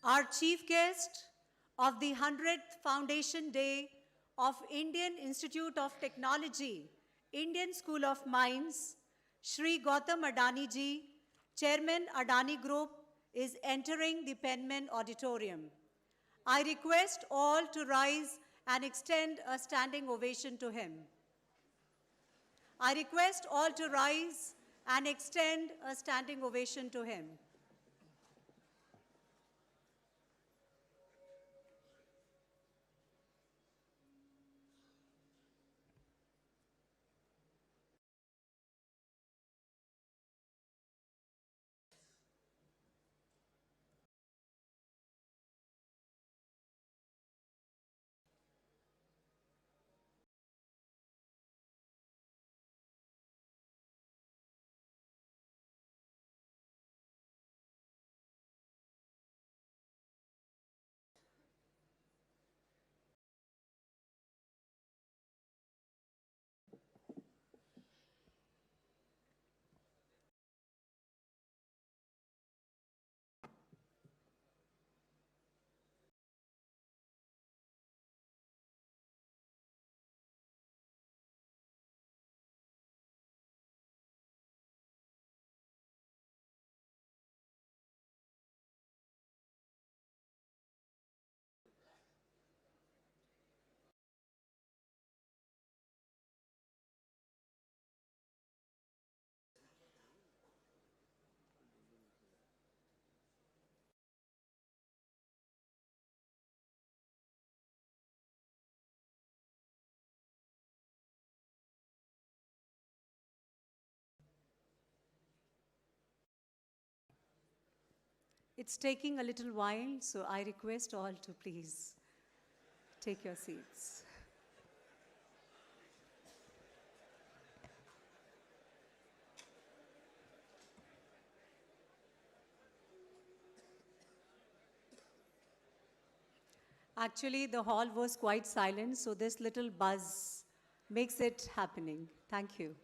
Our chief guest of the 100th Foundation Day of Indian Institute of Technology, Indian School of Mines, Shri Gautam Adani ji, Chairman Adani Group, is entering the Penman Auditorium. I request all to rise and extend a standing ovation to him. I request all to rise and extend a standing ovation to him. It's taking a little while, so I request all to please take your seats. Actually, the hall was quite silent, so this little buzz makes it happening. Thank you.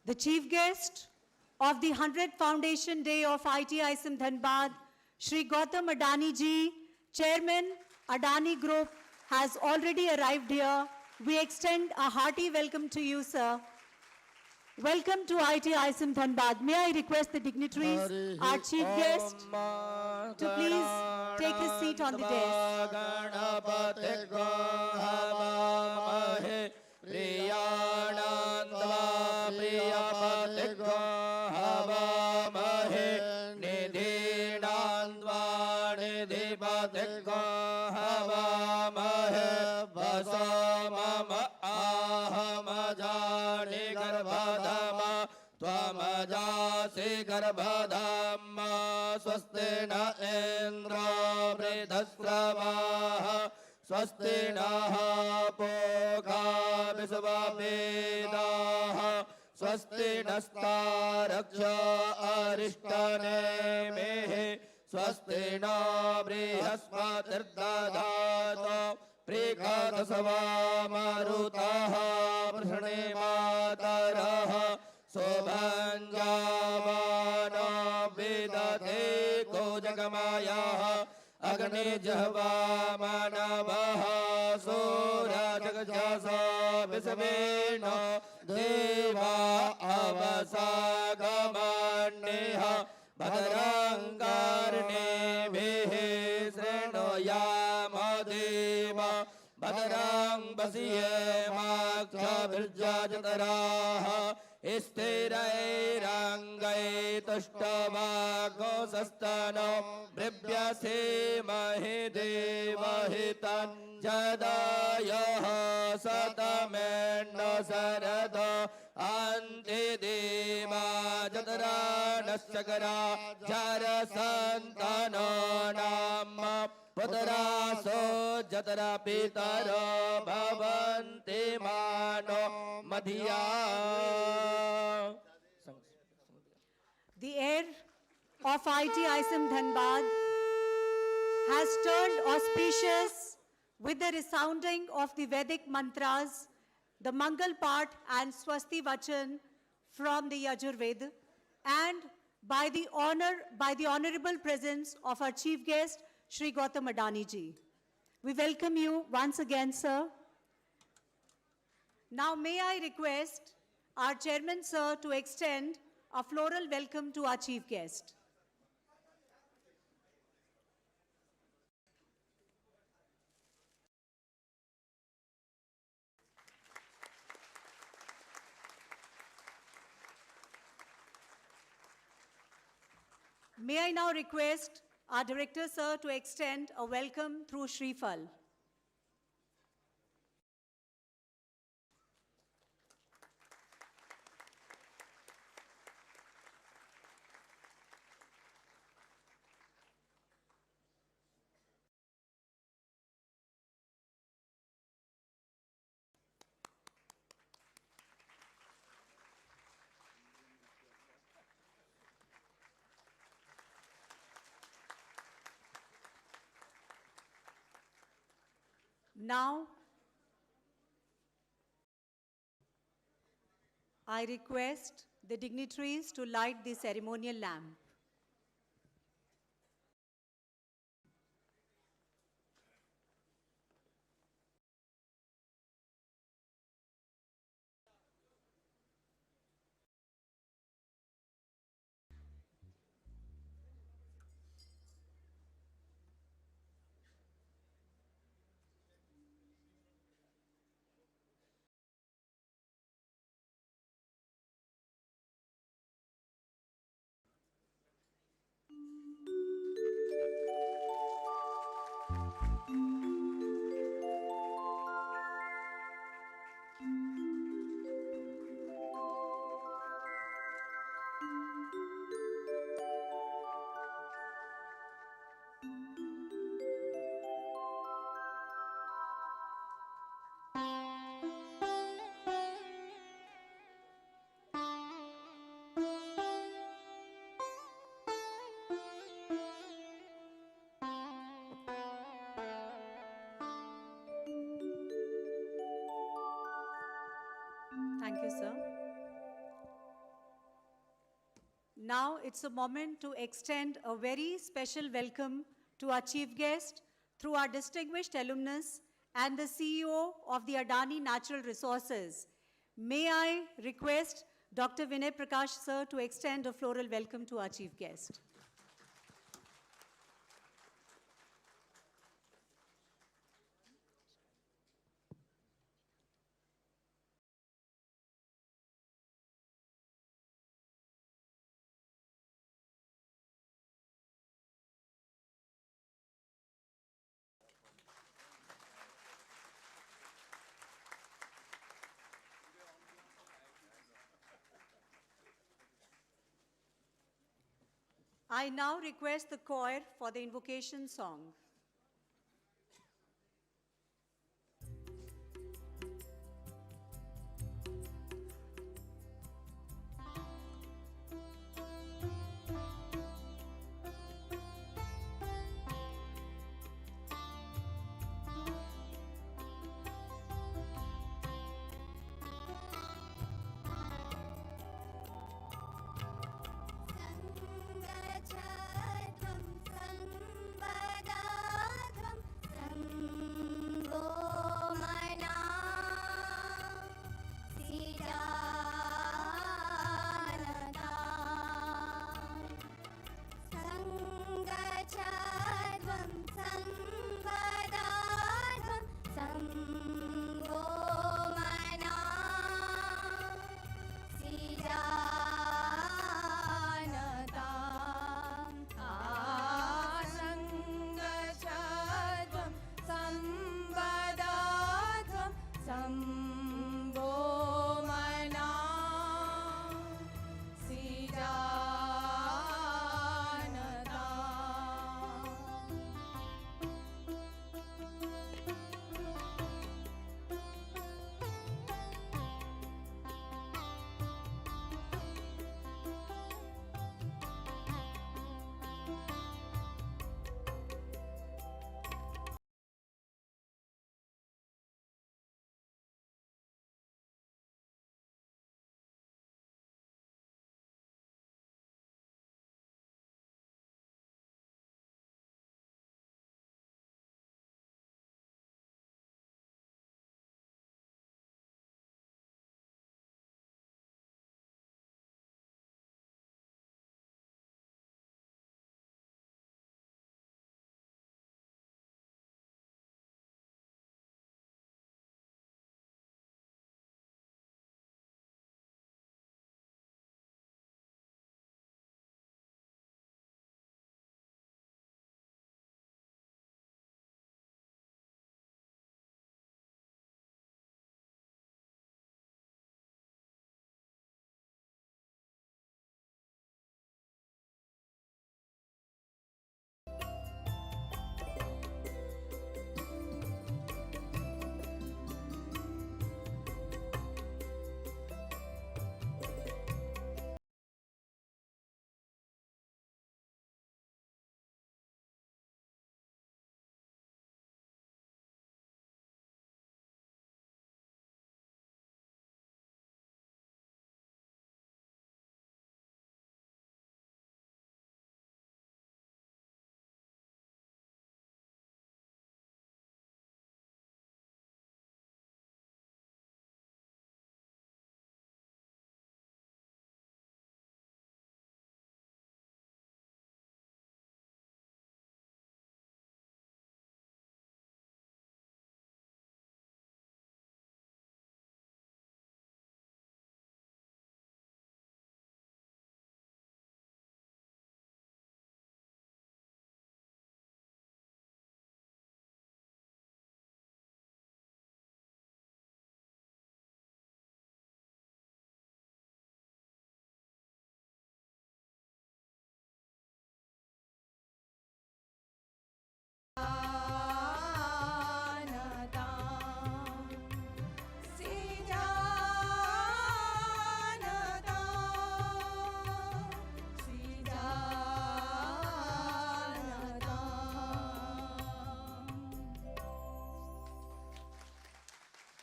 The chief guest of the 100th Foundation Day of IIT Dhanbad, Shri Gautam Adani ji, Chairman Adani Group, has already arrived here. We extend a hearty welcome to you, sir. Welcome to IIT Dhanbad. May I request the dignitaries, our chief guest, to please take his seat on the dais. ब्रह्मणि दीपतिर्गो हवामहे वसो मम आहमजानि गर्भधाम त्वमजासि गर्भधाम स्वस्ति न इन्द्रो वृधस्रवाः स्वस्ति नः पूषा विश्ववेदाः स्वस्ति नस्तारक्ष्यो अरिष्टनेमिः स्वस्ति न बृहस्पतिर्दधातु प्रीकादशवा मरुतः वृषणिमातरः शोभञ्जामानो विदधे कोजगमायाः अग्निजह्वा मानवः सूरजगजासा विश्वेनो देवा अवसागमन्यः भद्रङ्गार्णेभिः शृणुयाम देव भद्रं पश्येमाक्षभिर्जतराः स्थिरैरङ्गैतुष्टवागोसस्तनो बृभ्यसेमहि देवहितं जदायः शतमेन्न शरद अन्ते देवा जतरा नश्चकरा जरसन्तनो नाम पुत्रासो जतरा पितरो भवन्ति मानो Madhiya. The air of IIT Dhanbad has turned auspicious with the resounding of the Vedic mantras, the Mangal Part and Swasti Vachan from the Yajurveda, and by the honorable presence of our chief guest, Shri Gautam Adani ji. We welcome you once again, sir. Now may I request our chairman, sir, to extend a floral welcome to our chief guest. May I now request our director, sir, to extend a welcome through Shrifal. Now, I request the dignitaries to light the ceremonial lamp. Thank you, sir. Now it's a moment to extend a very special welcome to our chief guest through our distinguished alumnus and the CEO of the Adani Natural Resources. May I request Dr. Vinay Prakash, sir, to extend a floral welcome to our chief guest. I now request the choir for the invocation song.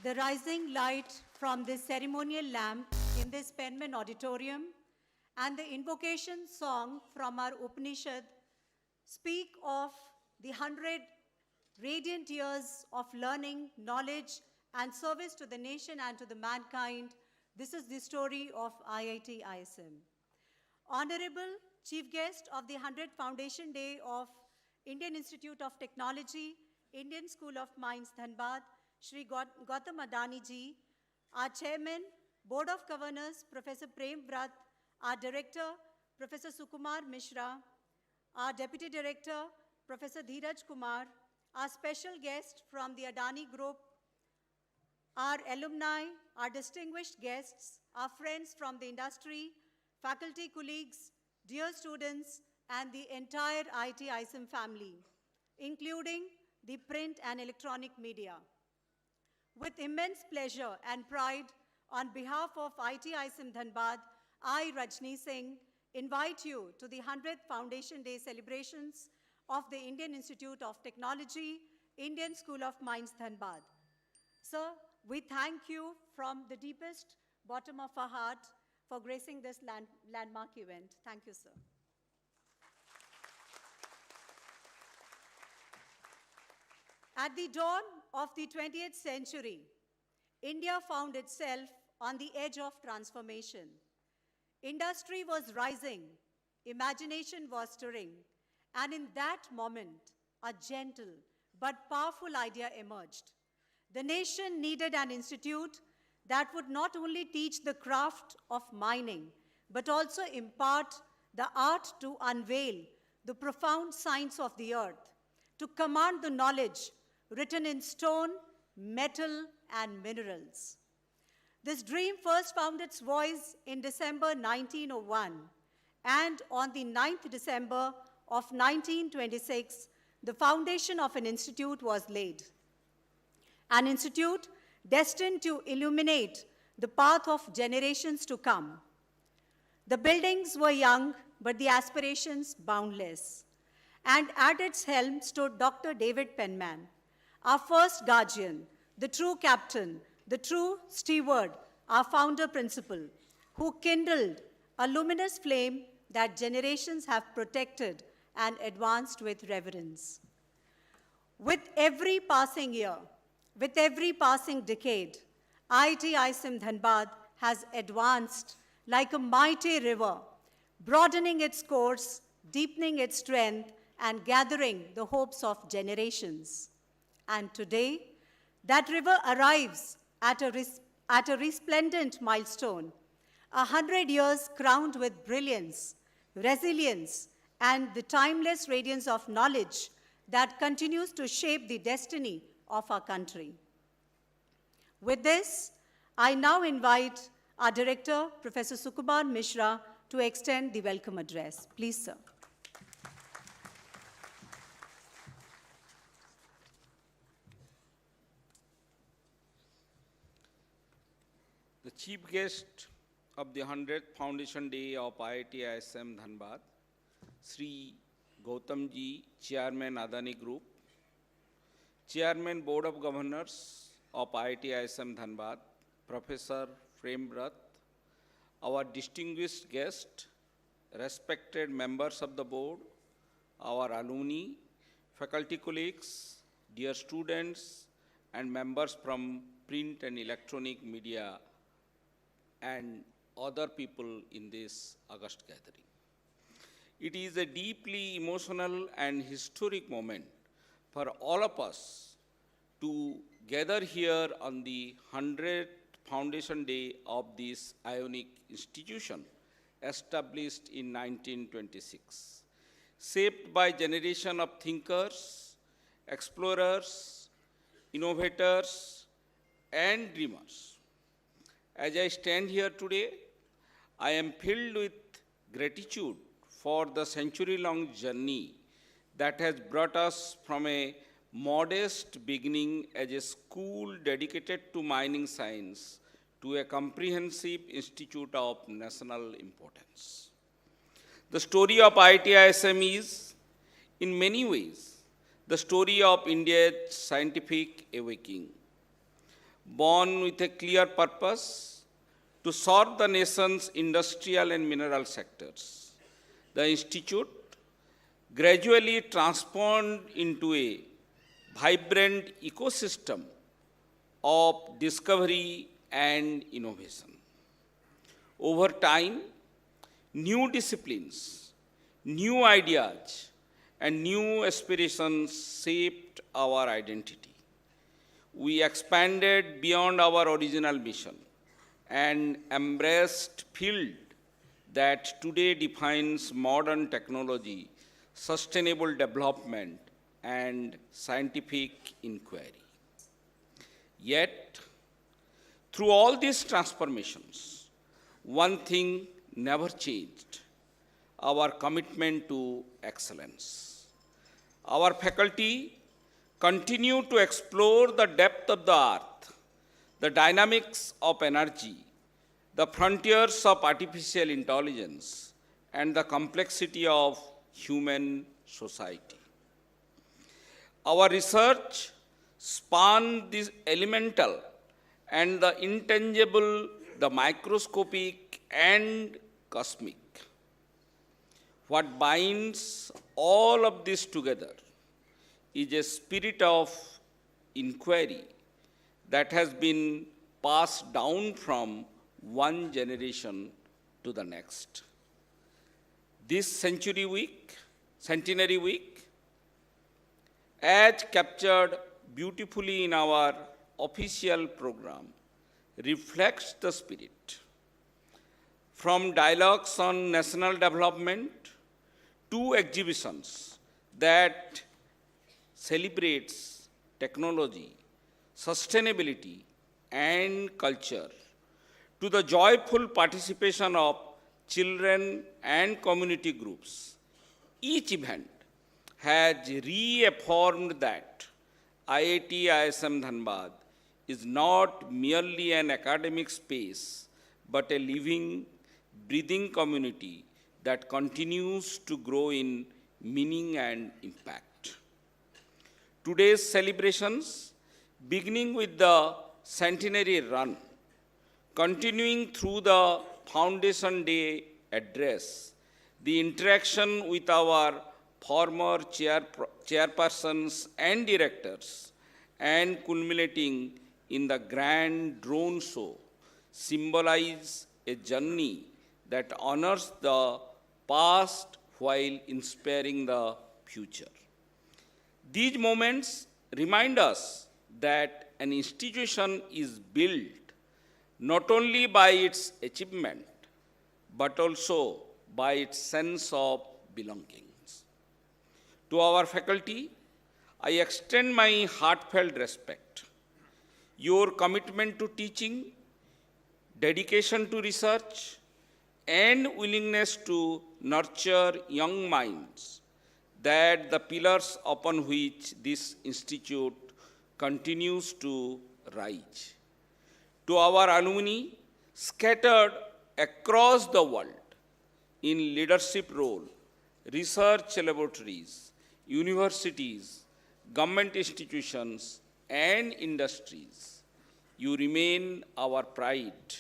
The rising light from this ceremonial lamp in this Penman auditorium and the invocation song from our Upanishad speak of the 100 radiant years of learning, knowledge, and service to the nation and to the mankind. This is the story of IIT ISM. Honorable Chief Guest of the 100th Foundation Day of Indian Institute of Technology, Indian School of Mines, Dhanbad, Shri Gautam Adani ji, our Chairman, Board of Governors, Professor Prem Bharat, our Director, Professor Sukumar Mishra, our Deputy Director, Professor Dheeraj Kumar, our special guest from the Adani Group, our alumni, our distinguished guests, our friends from the industry, faculty colleagues, dear students, and the entire IIT ISM family, including the print and electronic media. With immense pleasure and pride, on behalf of IIT ISM Dhanbad, I, Rajni Singh, invite you to the 100th Foundation Day celebrations of the Indian Institute of Technology, Indian School of Mines, Dhanbad. Sir, we thank you from the deepest bottom of our heart for gracing this landmark event. Thank you, sir. At the dawn of the 20th century, India found itself on the edge of transformation. Industry was rising, imagination was stirring, and in that moment, a gentle but powerful idea emerged. The nation needed an institute that would not only teach the craft of mining, but also impart the art to unveil the profound science of the earth, to command the knowledge written in stone, metal, and minerals. This dream first found its voice in December 1901, and on the 9th December of 1926, the foundation of an institute was laid. An institute destined to illuminate the path of generations to come. The buildings were young, but the aspirations boundless. And at its helm stood Dr. David Penman, our first guardian, the true captain, the true steward, our founder principal, who kindled a luminous flame that generations have protected and advanced with reverence. With every passing year, with every passing decade, IIT ISM Dhanbad has advanced like a mighty river, broadening its course, deepening its strength, and gathering the hopes of generations. And today, that river arrives at a resplendent milestone, 100 years crowned with brilliance, resilience, and the timeless radiance of knowledge that continues to shape the destiny of our country. With this, I now invite our director, Professor Sukumar Mishra, to extend the welcome address. Please, sir. The chief guest of the 100th Foundation Day of IIT ISM Dhanbad, Sri Gautamji, Chairman Adani Group, Chairman Board of Governors of IIT ISM Dhanbad, Professor Prem Bharat, our distinguished guest, respected members of the board, our alumni, faculty colleagues, dear students, and members from print and electronic media, and other people in this august gathering. It is a deeply emotional and historic moment for all of us to gather here on the 100th Foundation Day of this ionic institution established in 1926, shaped by generation of thinkers, explorers, innovators, and dreamers. As I stand here today, I am filled with gratitude for the century-long journey that has brought us from a modest beginning as a school dedicated to mining science to a comprehensive institute of national importance. The story of IIT ISM is, in many ways, the story of India's scientific awakening. Born with a clear purpose to serve the nation's industrial and mineral sectors, the institute gradually transformed into a vibrant ecosystem of discovery and innovation. Over time, new disciplines, new ideas, and new aspirations shaped our identity. We expanded beyond our original mission and embraced field that today defines modern technology, sustainable development, and scientific inquiry. Yet, through all these transformations, one thing never changed: our commitment to excellence. Our faculty continue to explore the depth of the earth, the dynamics of energy, the frontiers of artificial intelligence, and the complexity of human society. Our research spans the elemental and the intangible, the microscopic and cosmic. What binds all of this together is a spirit of inquiry that has been passed down from one generation to the next. This centenary week, as captured beautifully in our official program, reflects the spirit. From dialogues on national development to exhibitions that celebrates technology, sustainability, and culture, to the joyful participation of children and community groups. Each event has reaffirmed that IIT ISM Dhanbad is not merely an academic space, but a living, breathing community that continues to grow in meaning and impact. Today's celebrations, beginning with the centenary run, continuing through the Foundation Day address, the interaction with our former chairpersons and directors, and culminating in the grand drone show, symbolize a journey that honors the past while inspiring the future. These moments remind us that an institution is built not only by its achievement, but also by its sense of belongings. To our faculty, I extend my heartfelt respect. Your commitment to teaching, dedication to research, and willingness to nurture young minds that the pillars upon which this institute continues to rise. To our alumni scattered across the world in leadership role, research laboratories, universities, government institutions, and industries, you remain our pride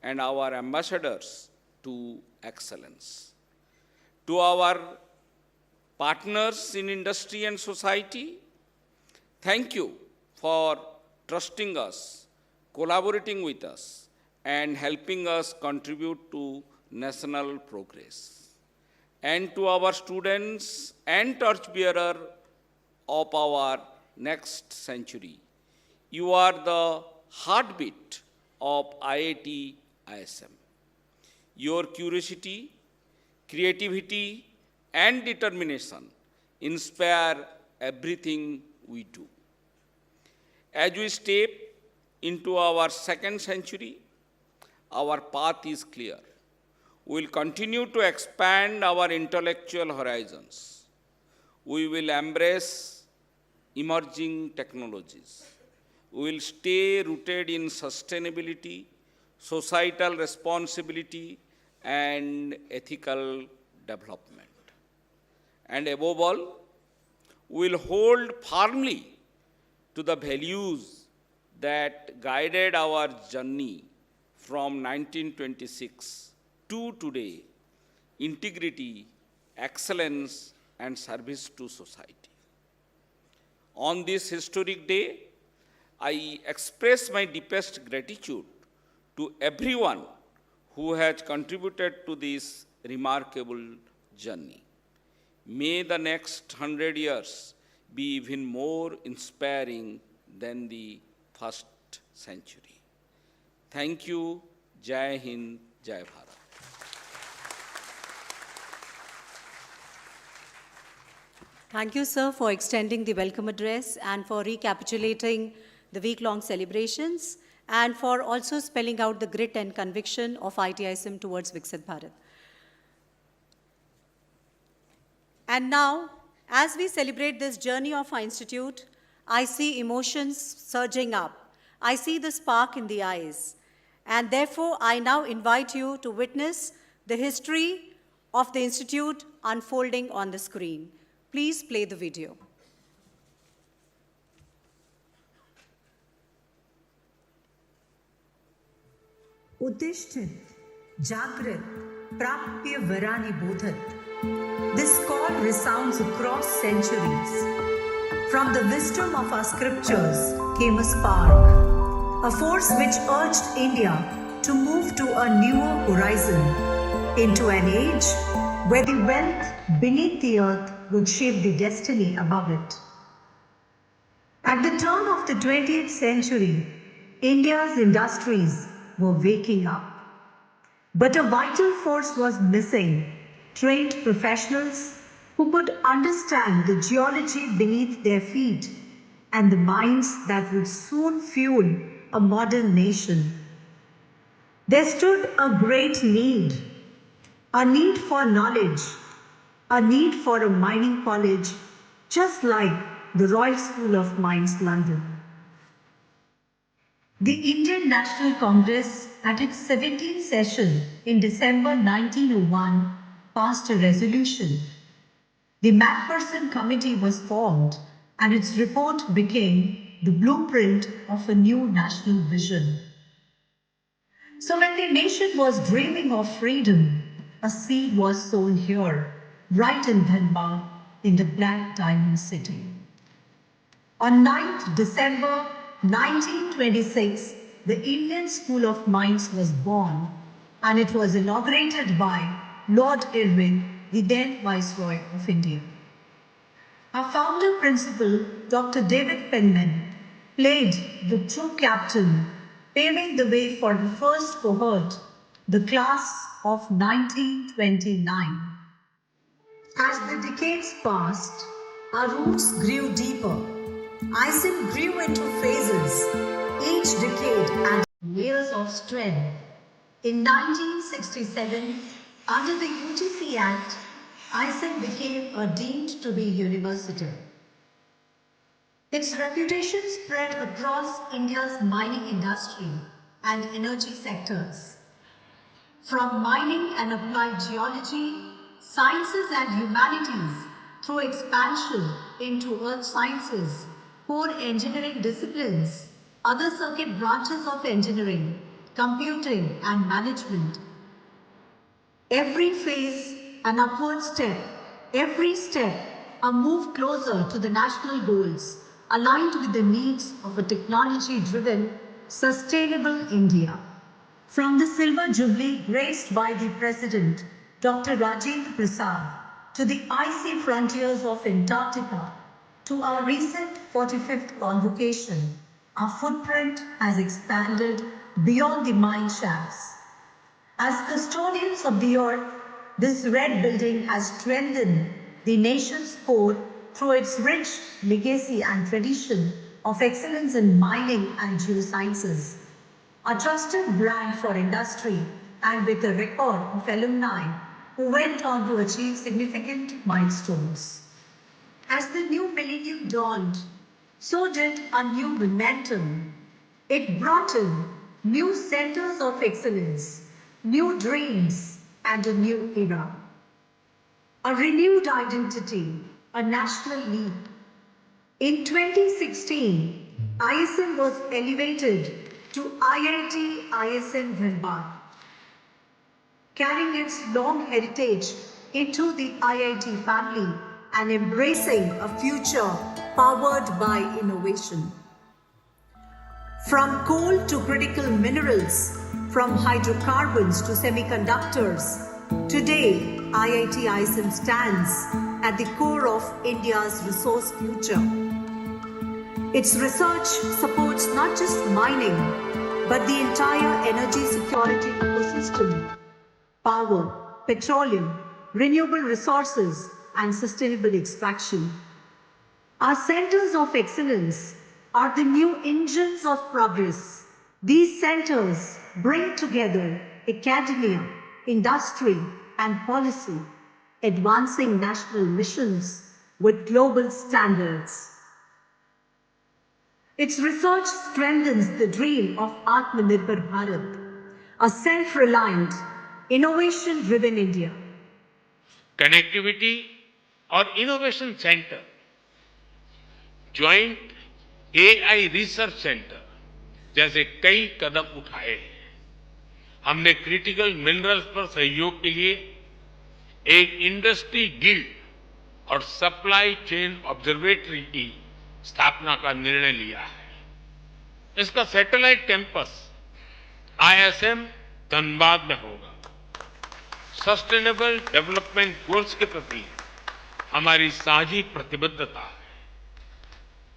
and our ambassadors to excellence. To our partners in industry and society, thank you for trusting us, collaborating with us, and helping us contribute to national progress. And to our students and torchbearer of our next century, you are the heartbeat of IIT ISM. Your curiosity, creativity, and determination inspire everything we do. As we step into our second century, our path is clear. We will continue to expand our intellectual horizons. We will embrace emerging technologies. We will stay rooted in sustainability, societal responsibility, and ethical development. And above all, we will hold firmly to the values that guided our journey from 1926 to today: integrity, excellence, and service to society. On this historic day, I express my deepest gratitude to everyone who has contributed to this remarkable journey. May the next 100 years be even more inspiring than the first century. Thank you. Jai Hind, Jai Bharat. Thank you, sir, for extending the welcome address and for recapitulating the week-long celebrations and for also spelling out the grit and conviction of IIT ISM towards Viksit Bharat. And now, as we celebrate this journey of our institute, I see emotions surging up. I see the spark in the eyes. And therefore, I now invite you to witness the history of the institute unfolding on the screen. Please play the video. Utishthit, Jagrat, Prapya Varani Bodhat. This call resounds across centuries. From the wisdom of our scriptures came a spark, a force which urged India to move to a newer horizon, into an age where the wealth beneath the earth would shape the destiny above it. At the turn of the 20th century, India's industries were waking up. But a vital force was missing: trained professionals who could understand the geology beneath their feet and the minds that would soon fuel a modern nation. There stood a great need, a need for knowledge, a need for a mining college, just like the Royal School of Mines, London. The Indian National Congress, at its 17th session in December 1901, passed a resolution. The Macpherson Committee was formed, and its report became the blueprint of a new national vision. So, when the nation was dreaming of freedom, a seed was sown here, right in Dhanbad, in the Black Diamond City. On 9th December 1926, the Indian School of Mines was born, and it was inaugurated by Lord Irwin, the then Viceroy of India. Our founder principal, Dr. David Penman, played the true captain, paving the way for the first cohort, the class of 1929. As the decades passed, our roots grew deeper. ISIM grew into phases, each decade added layers of strength. In 1967, under the UGC Act, ISIM became a deemed to be university. Its reputation spread across India's mining industry and energy sectors. From mining and applied geology, sciences and humanities, through expansion into earth sciences, core engineering disciplines, other circuit branches of engineering, computing and management. Every phase, an upward step, every step, a move closer to the national goals, aligned with the needs of a technology-driven, sustainable India. From the Silver Jubilee graced by the President, Dr. Rajendra Prasad, to the icy frontiers of Antarctica, to our recent 45th convocation, our footprint has expanded beyond the mine shafts. As custodians of the earth, this red building has strengthened the nation's core through its rich legacy and tradition of excellence in mining and geosciences. A trusted brand for industry, and with a record of alumni who went on to achieve significant milestones. As the new millennium dawned, so did a new momentum. It brought in new centers of excellence, new dreams, and a new era. A renewed identity, a national leap. In 2016, ISM was elevated to IIT ISM Dhanbad, carrying its long heritage into the IIT family and embracing a future powered by innovation. From coal to critical minerals, from hydrocarbons to semiconductors, today IIT ISM stands at the core of India's resource future. Its research supports not just mining, but the entire energy security ecosystem: power, petroleum, renewable resources, and sustainable extraction. Our centers of excellence are the new engines of progress. These centers bring together academia, industry, and policy, advancing national missions with global standards. Its research strengthens the dream of Atmanirbhar Bharat, a self-reliant, innovation-driven India. Connectivity और innovation centre, joint AI research centre जैसे कई कदम उठाए हैं। हमने critical minerals पर सहयोग के लिए एक इंडस्ट्री गिल्ड और सप्लाई चेन ऑब्जर्वेटरी की स्थापना का निर्णय लिया है। इसका सैटेलाइट कैंपस आईएसएम धनबाद में होगा। सस्टेनेबल डेवलपमेंट गोल्स के प्रति हमारी साझी प्रतिबद्धता है।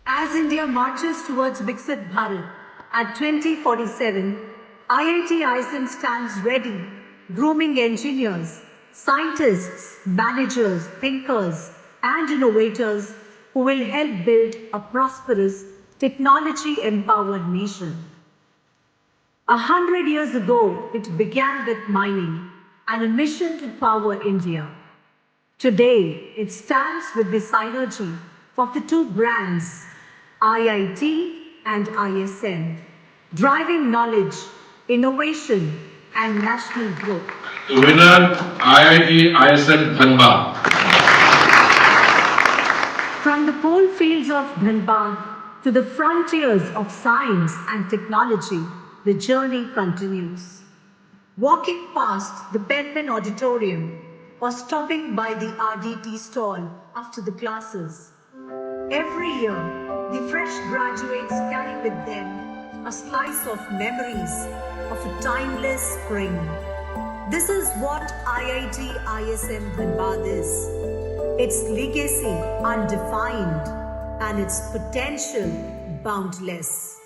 As India marches towards Viksit Bharat at 2047, IIT ISM stands ready, grooming engineers, scientists, managers, thinkers, and innovators who will help build a prosperous, technology-empowered nation. 100 years ago, it began with mining and a mission to power India. Today, it stands with the synergy of the two brands, IIT and ISM, driving knowledge, innovation, and national growth. The winner, IIT ISM Dhanbad. From the coal fields of Dhanbad to the frontiers of science and technology, the journey continues. Walking past the Penman Auditorium or stopping by the RDT stall after the classes, every year the fresh graduates carry with them a slice of memories of a timeless spring. This is what IIT ISM Dhanbad is. Its legacy undefined and its potential boundless.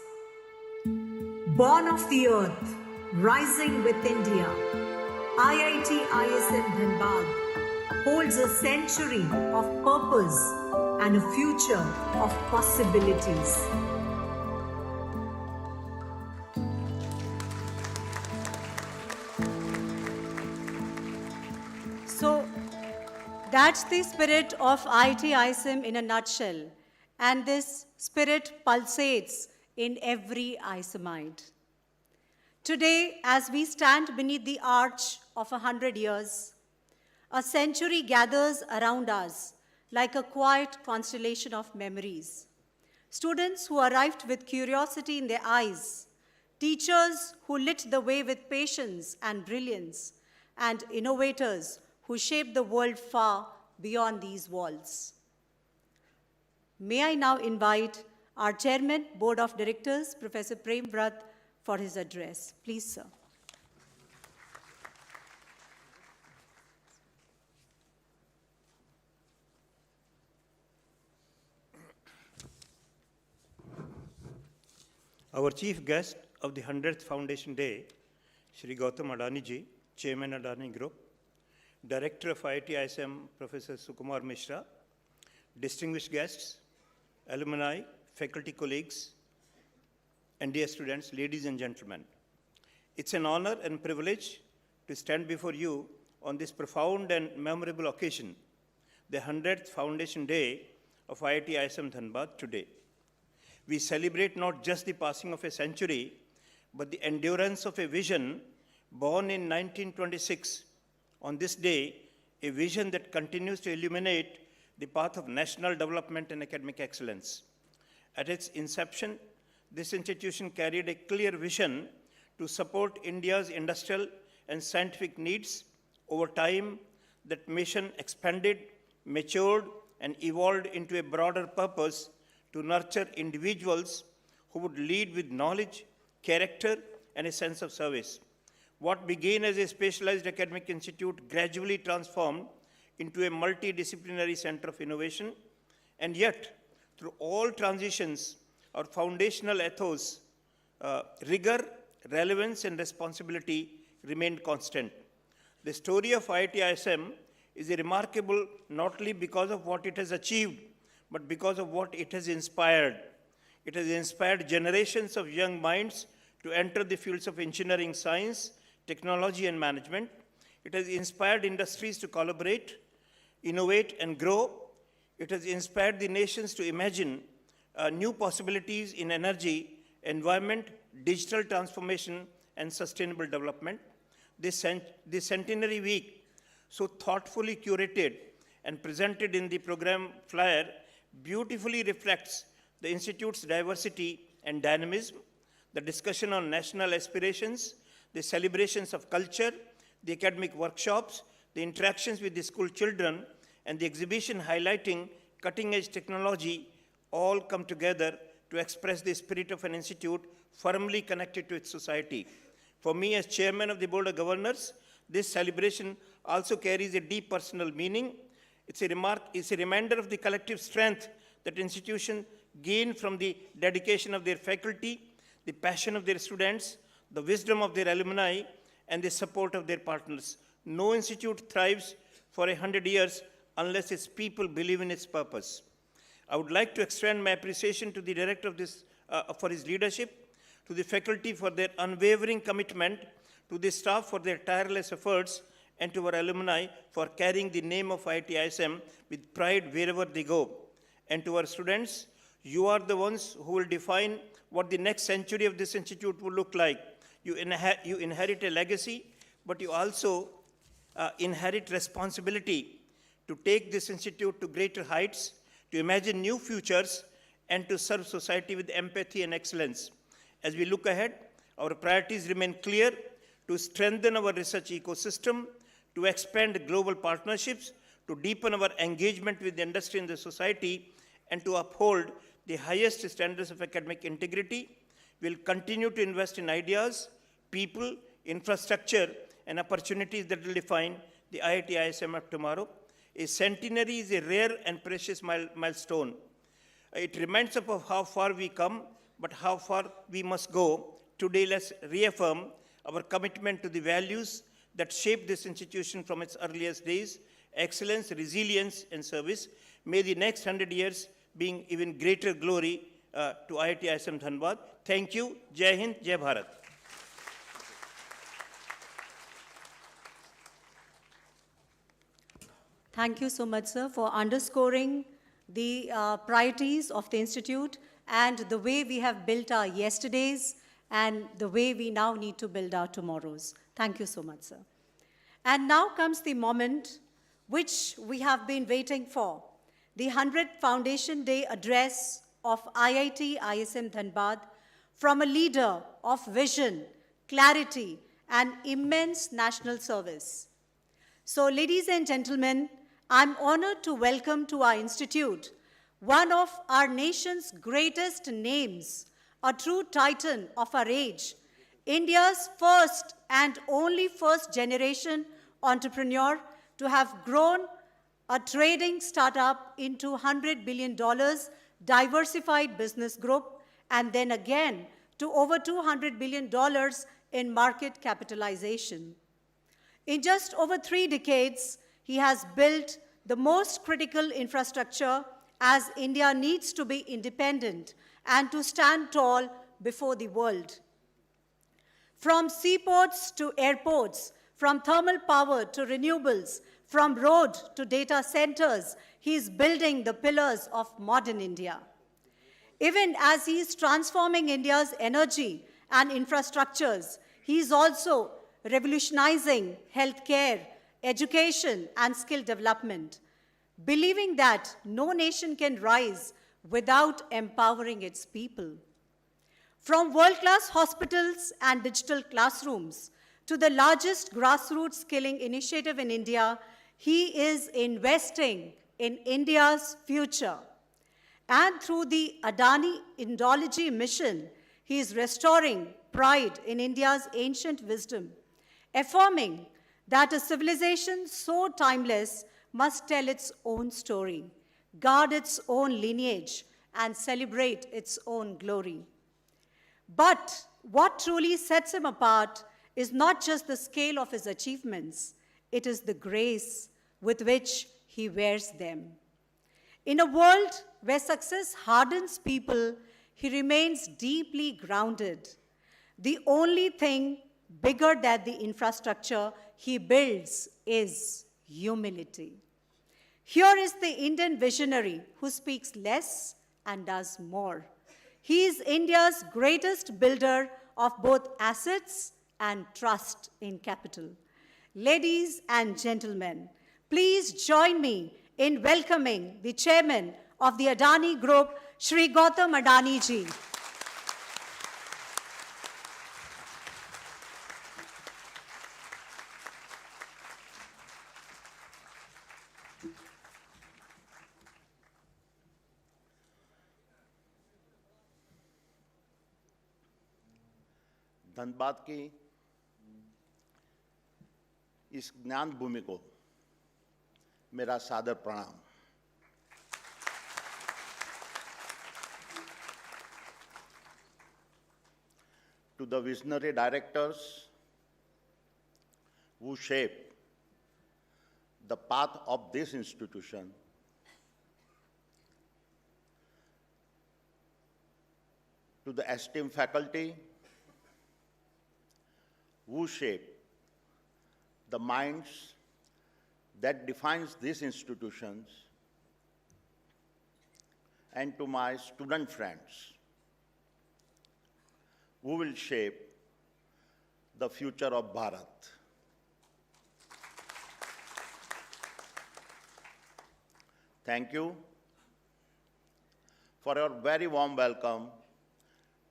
Born of the earth, rising with India, IIT ISM Dhanbad holds a century of purpose and a future of possibilities. So that's the spirit of IIT ISM in a nutshell. And this spirit pulsates in every ISMite. Today, as we stand beneath the arch of 100 years, a century gathers around us like a quiet constellation of memories. Students who arrived with curiosity in their eyes, teachers who lit the way with patience and brilliance, and innovators who shaped the world far beyond these walls. May I now invite our Chairman, Board of Directors, Professor Prem Bharat, for his address. Please, sir. Our chief guest of the 100th Foundation Day, Shri Gautam Adani ji, Chairman Adani Group, Director of IIT ISM, Professor Sukumar Mishra, distinguished guests, alumni, faculty colleagues, and dear students, ladies and gentlemen. It's an honor and privilege to stand before you on this profound and memorable occasion, the 100th Foundation Day of IIT ISM Dhanbad today. We celebrate not just the passing of a century, but the endurance of a vision born in 1926. On this day, a vision that continues to illuminate the path of national development and academic excellence. At its inception, this institution carried a clear vision to support India's industrial and scientific needs. Over time, that mission expanded, matured, and evolved into a broader purpose to nurture individuals who would lead with knowledge, character, and a sense of service. What began as a specialized academic institute gradually transformed into a multidisciplinary center of innovation, and yet, through all transitions, our foundational ethos, rigor, relevance, and responsibility remained constant. The story of IIT ISM is remarkable not only because of what it has achieved, but because of what it has inspired. It has inspired generations of young minds to enter the fields of engineering, science, technology, and management. It has inspired industries to collaborate innovate, and grow. It has inspired the nations to imagine new possibilities in energy, environment, digital transformation, and sustainable development. This centenary week, so thoughtfully curated and presented in the program flyer, beautifully reflects the Institute's diversity and dynamism, the discussion on national aspirations, the celebrations of culture, the academic workshops, the interactions with the school children, and the exhibition highlighting cutting-edge technology all come together to express the spirit of an institute firmly connected to its society. For me, as chairman of the Board of Governors, this celebration also carries a deep personal meaning. It's a reminder of the collective strength that institutions gain from the dedication of their faculty, the passion of their students, the wisdom of their alumni, and the support of their partners. No institute thrives for 100 years unless its people believe in its purpose. I would like to extend my appreciation to the director of this, for his leadership, to the faculty for their unwavering commitment, to the staff for their tireless efforts, and to our alumni for carrying the name of IIT ISM with pride wherever they go. And to our students, you are the ones who will define what the next century of this institute will look like. You inherit a legacy, but you also inherit responsibility to take this institute to greater heights, to imagine new futures, and to serve society with empathy and excellence. As we look ahead, our priorities remain clear: to strengthen our research ecosystem, to expand global partnerships, to deepen our engagement with the industry and the society, and to uphold the highest standards of academic integrity. We'll continue to invest in ideas, people, infrastructure, and opportunities that will define the IIT ISM of tomorrow. A centenary is a rare and precious milestone. It reminds us of how far we come, but how far we must go. Today, let's reaffirm our commitment to the values that shaped this institution from its earliest days: excellence, resilience, and service. May the next 100 years bring even greater glory to IIT ISM Dhanbad. Thank you. Jai Hind, Jai Bharat. Thank you so much, sir, for underscoring the priorities of the Institute and the way we have built our yesterdays and the way we now need to build our tomorrows. Thank you so much, sir. And now comes the moment which we have been waiting for, the 100th Foundation Day address of IIT ISM Dhanbad from a leader of vision, clarity, and immense national service. So, ladies and gentlemen, I'm honored to welcome to our institute one of our nation's greatest names, a true titan of our age, India's first and only first-generation entrepreneur to have grown a trading startup into $100 billion diversified business group, and then again to over $200 billion in market capitalization. In just over 3 decades, he has built the most critical infrastructure as India needs to be independent and to stand tall before the world. From seaports to airports, from thermal power to renewables, from road to data centers, he is building the pillars of modern India. Even as he is transforming India's energy and infrastructures, he is also revolutionizing healthcare, education, and skill development, believing that no nation can rise without empowering its people. From world-class hospitals and digital classrooms to the largest grassroots skilling initiative in India, he is investing in India's future. And through the Adani Indology mission, he is restoring pride in India's ancient wisdom, affirming that a civilization so timeless must tell its own story, guard its own lineage, and celebrate its own glory. But what truly sets him apart is not just the scale of his achievements, it is the grace with which he wears them. In a world where success hardens people, he remains deeply grounded. The only thing bigger than the infrastructure he builds is humility. Here is the Indian visionary who speaks less and does more. He is India's greatest builder of both assets and trust in capital. Ladies and gentlemen, please join me in welcoming the chairman of the Adani Group, Shri Gautam Adani ji. Dhanbad की इस ज्ञान भूमि को मेरा सादर प्रणाम। To the visionary directors who shape the path of this institution, to the esteemed faculty who shape the minds that defines these institutions, and to my student friends who will shape the future of Bharat. Thank you for your very warm welcome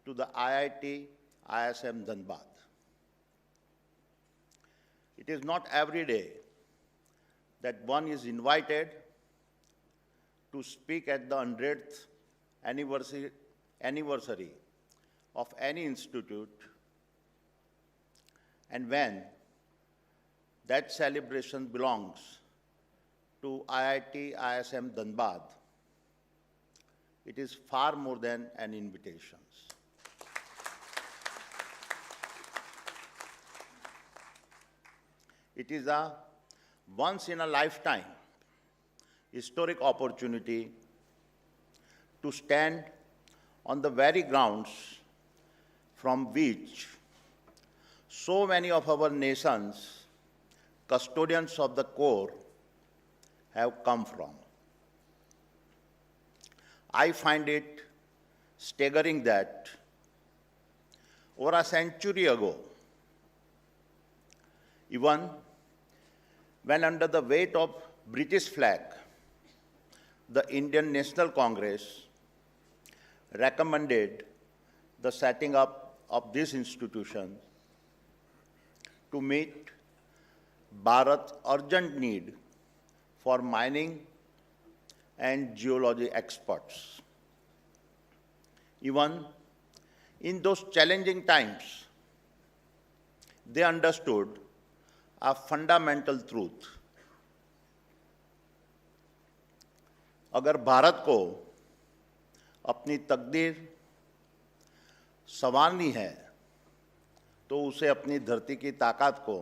to the IIT ISM Dhanbad. It is not every day that one is invited to speak at the 100th anniversary of any institute, and when that celebration belongs to IIT ISM Dhanbad, it is far more than an invitation. It is a once-in-a-lifetime historic opportunity to stand on the very grounds from which so many of our nation's custodians of the core have come from. I find it staggering that over a century ago, even when under the weight of British flag, the Indian National Congress recommended the setting up of this institution to meet Bharat's urgent need for mining and geology experts. Even in those challenging times, they understood a fundamental truth. अगर भारत को अपनी तकदीर संवारनी है तो उसे अपनी धरती की ताकत को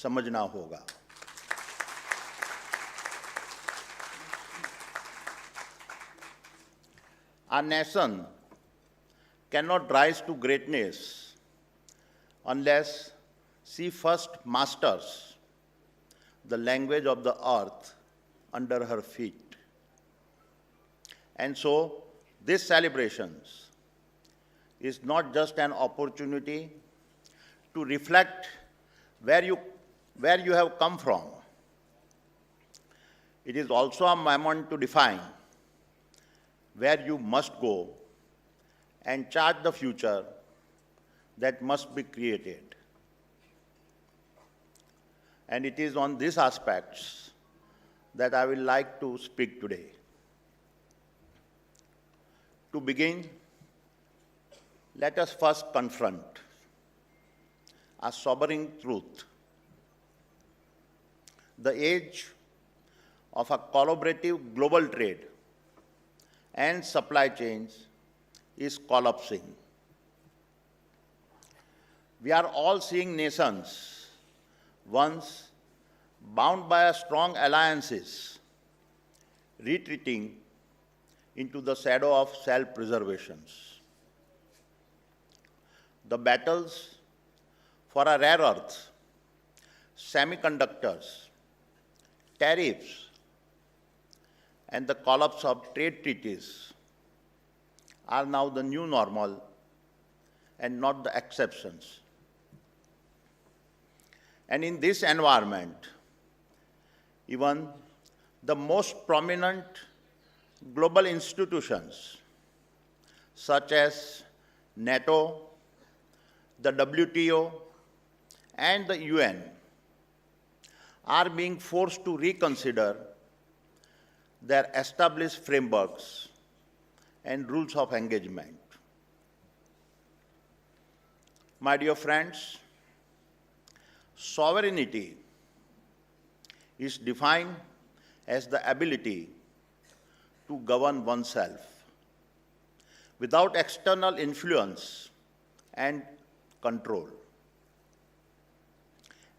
समझना होगा। Our nation cannot rise to greatness unless she first masters the language of the earth under her feet. And so, this celebrations is not just an opportunity to reflect where you have come from. It is also a moment to define where you must go and chart the future that must be created. And it is on these aspects that I will like to speak today. To begin, let us first confront a sobering truth. The age of a collaborative global trade and supply chains is collapsing. We are all seeing nations, once bound by a strong alliances, retreating into the shadow of self-preservations. The battles for a rare earth, semiconductors, tariffs, and the collapse of trade treaties are now the new normal and not the exceptions. And in this environment, even the most prominent global institutions such as NATO, the WTO, and the UN are being forced to reconsider their established frameworks and rules of engagement. My dear friends, sovereignty is defined as the ability to govern oneself without external influence and control.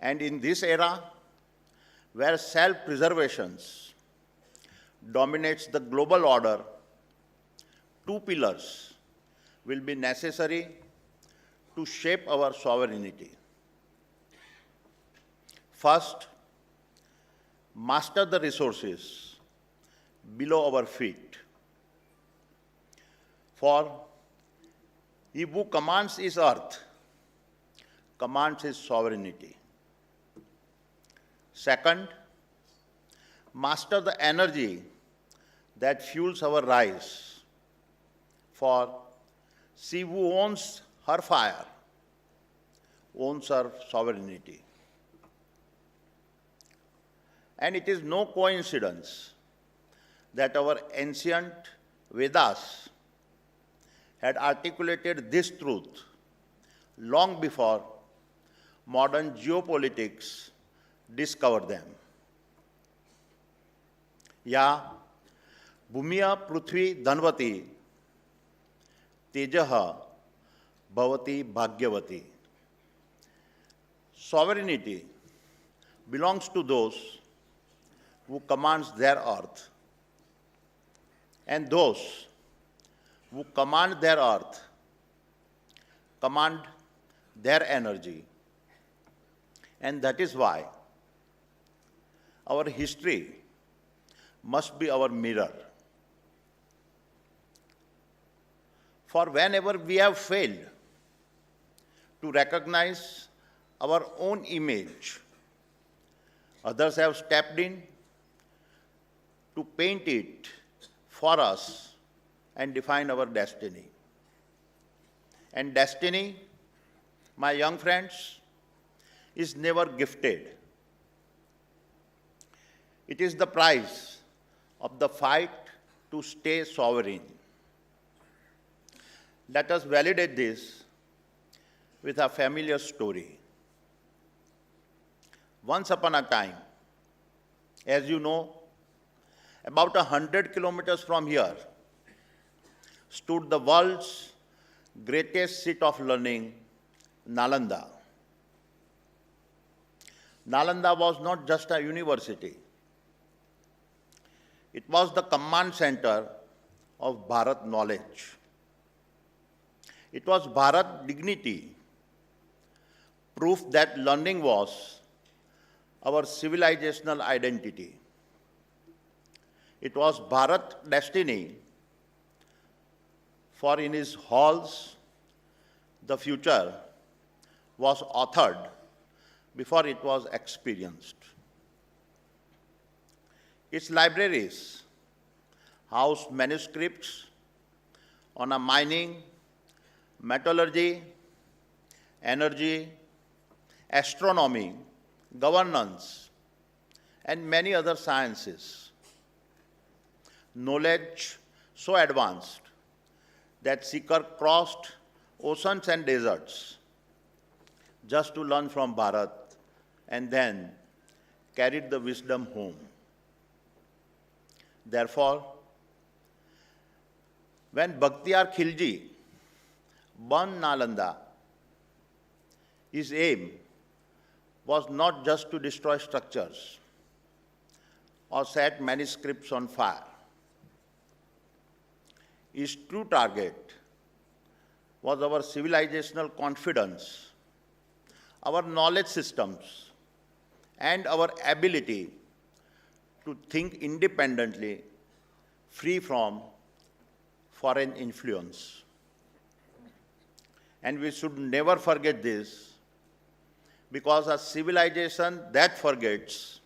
And in this era, where self-preservation dominates the global order, two pillars will be necessary to shape our sovereignty. First, master the resources below our feet. For he who commands his earth commands his sovereignty. Second, master the energy that fuels our rise. For she who owns her fire owns her sovereignty. And it is no coincidence that our ancient Vedas had articulated this truth long before modern geopolitics discovered them. Ya bhumiya prithvi dhanvati tejaha bhavati bhagyavati. Sovereignty belongs to those who commands their earth, and those who command their earth command their energy. And that is why our history must be our mirror. For whenever we have failed to recognize our own image, others have stepped in to paint it for us and define our destiny. And destiny, my young friends, is never gifted. It is the price of the fight to stay sovereign. Let us validate this with a familiar story. Once upon a time, as you know, about 100 kilometers from here stood the world's greatest seat of learning, Nalanda. Nalanda was not just a university. It was the command center of Bharat knowledge. It was Bharat dignity, proof that learning was our civilizational identity. It was Bharat destiny, for in his halls, the future was authored before it was experienced. Its libraries housed manuscripts on a mining, metallurgy, energy, astronomy, governance, and many other sciences. Knowledge so advanced that seekers crossed oceans and deserts just to learn from Bharat and then carried the wisdom home. Therefore, when Bhaktiar Khilji burned Nalanda, his aim was not just to destroy structures or set manuscripts on fire. His true target was our civilizational confidence, our knowledge systems, and our ability to think independently free from foreign influence. And we should never forget this, because a civilization that forgets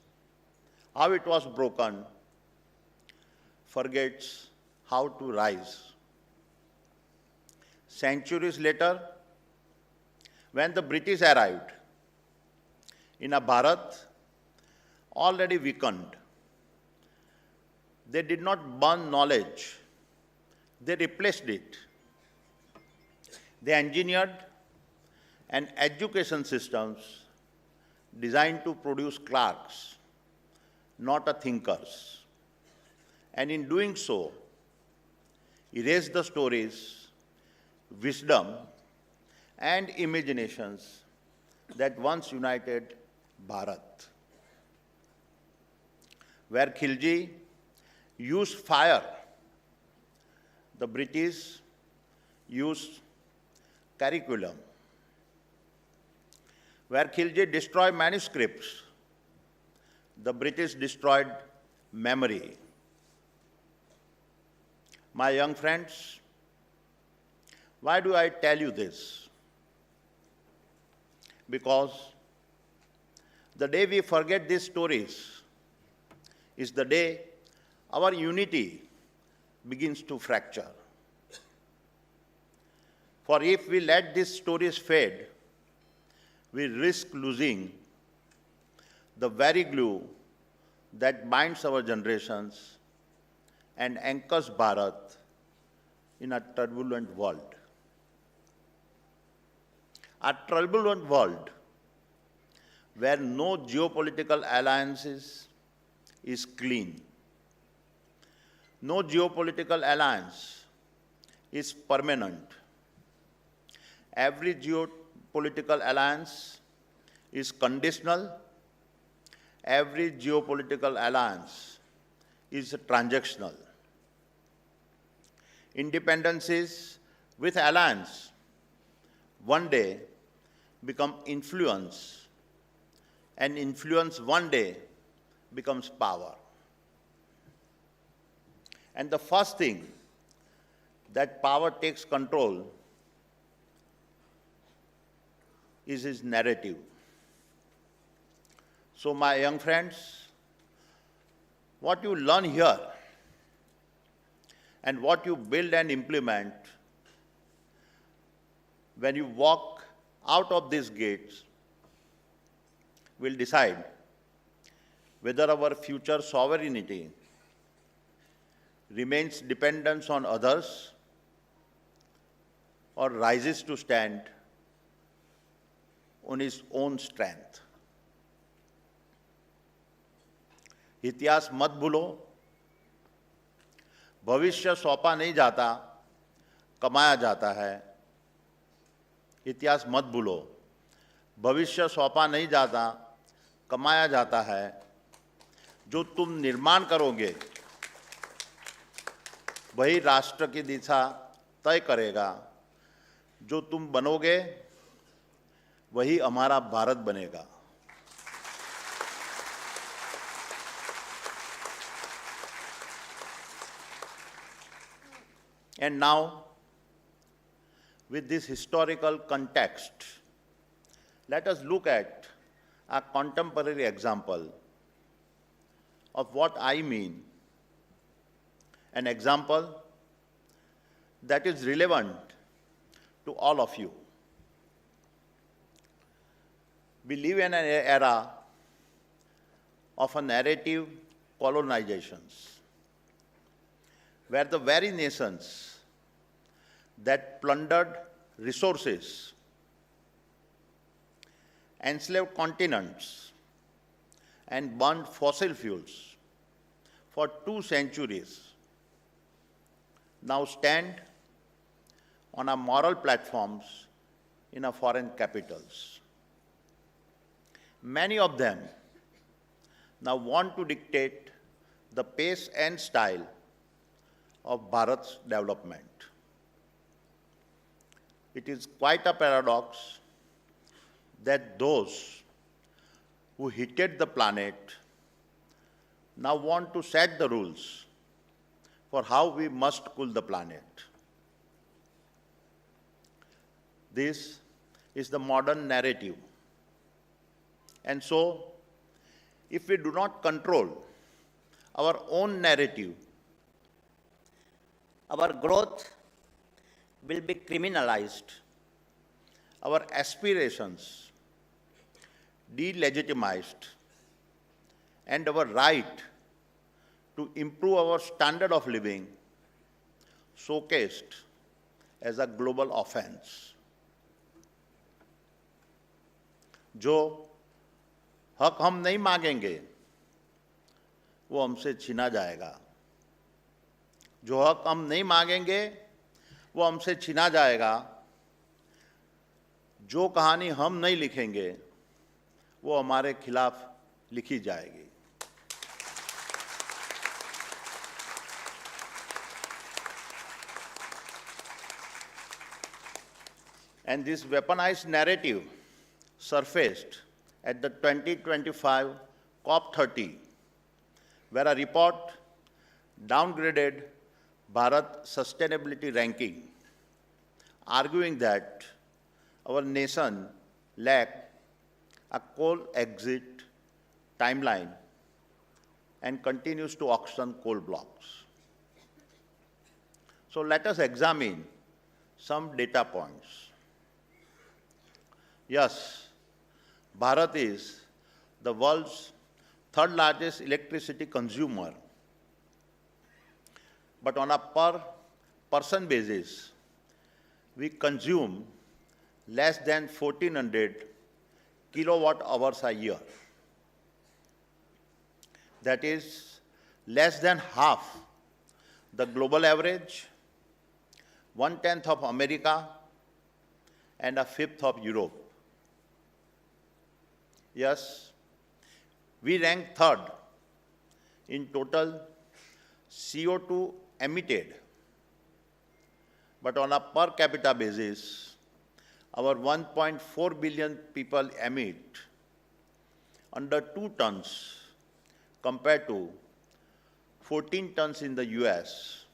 how it was broken forgets how to rise. Centuries later, when the British arrived in a Bharat already weakened, they did not burn knowledge, they replaced it. They engineered an education systems designed to produce clerks, not a thinkers. And in doing so, erased the stories, wisdom, and imaginations that once united Bharat. Where Khilji used fire, the British used curriculum. Where Khilji destroyed manuscripts, the British destroyed memory. My young friends, why do I tell you this? Because the day we forget these stories is the day our unity begins to fracture. For if we let these stories fade, we risk losing the very glue that binds our generations and anchors Bharat in a turbulent world. A turbulent world where no geopolitical alliances is clean. No geopolitical alliance is permanent. Every geopolitical alliance is conditional. Every geopolitical alliance is transactional. Independencies with alliance one day become influence, and influence one day becomes power. And the first thing that power takes control is his narrative. So my young friends, what you learn here and what you build and implement when you walk out of these gates will decide whether our future sovereignty remains dependent on others or rises to stand on its own strength. इतिहास मत भूलो, भविष्य सौंपा नहीं जाता, कमाया जाता है. इतिहास मत भूलो, भविष्य सौंपा नहीं जाता, कमाया जाता है. जो तुम निर्माण करोगे वही राष्ट्र की दिशा तय करेगा. जो तुम बनोगे वही हमारा भारत बनेगा. And now, with this historical context, let us look at a contemporary example of what I mean, an example that is relevant to all of you. We live in an era of a narrative colonizations, where the very nations that plundered resources, enslaved continents, and burned fossil fuels for 2 centuries now stand on our moral platforms in our foreign capitals. Many of them now want to dictate the pace and style of Bharat's development. It is quite a paradox that those who heated the planet now want to set the rules for how we must cool the planet. This is the modern narrative. And so, if we do not control our own narrative, our growth will be criminalized, our aspirations delegitimized, and our right to improve our standard of living showcased as a global offense. जो हक हम नहीं मांगेंगे वो हमसे छीना जाएगा, जो हक हम नहीं मांगेंगे वो हमसे छीना जाएगा, जो कहानी हम नहीं लिखेंगे वो हमारे खिलाफ लिखी जाएगी. And this weaponized narrative surfaced at the 2025 COP30, where a report downgraded Bharat sustainability ranking, arguing that our nation lacked a coal exit timeline and continues to auction coal blocks. So let us examine some data points. Yes, Bharat is the world's third largest electricity consumer, but on a per person basis, we consume less than 1,400 kilowatt hours a year. That is less than half the global average, 1/10 of America, and a fifth of Europe. Yes, we rank third in total CO2 emitted, but on a per capita basis, our 1.4 billion people emit under 2 tons compared to 14 tons in the US,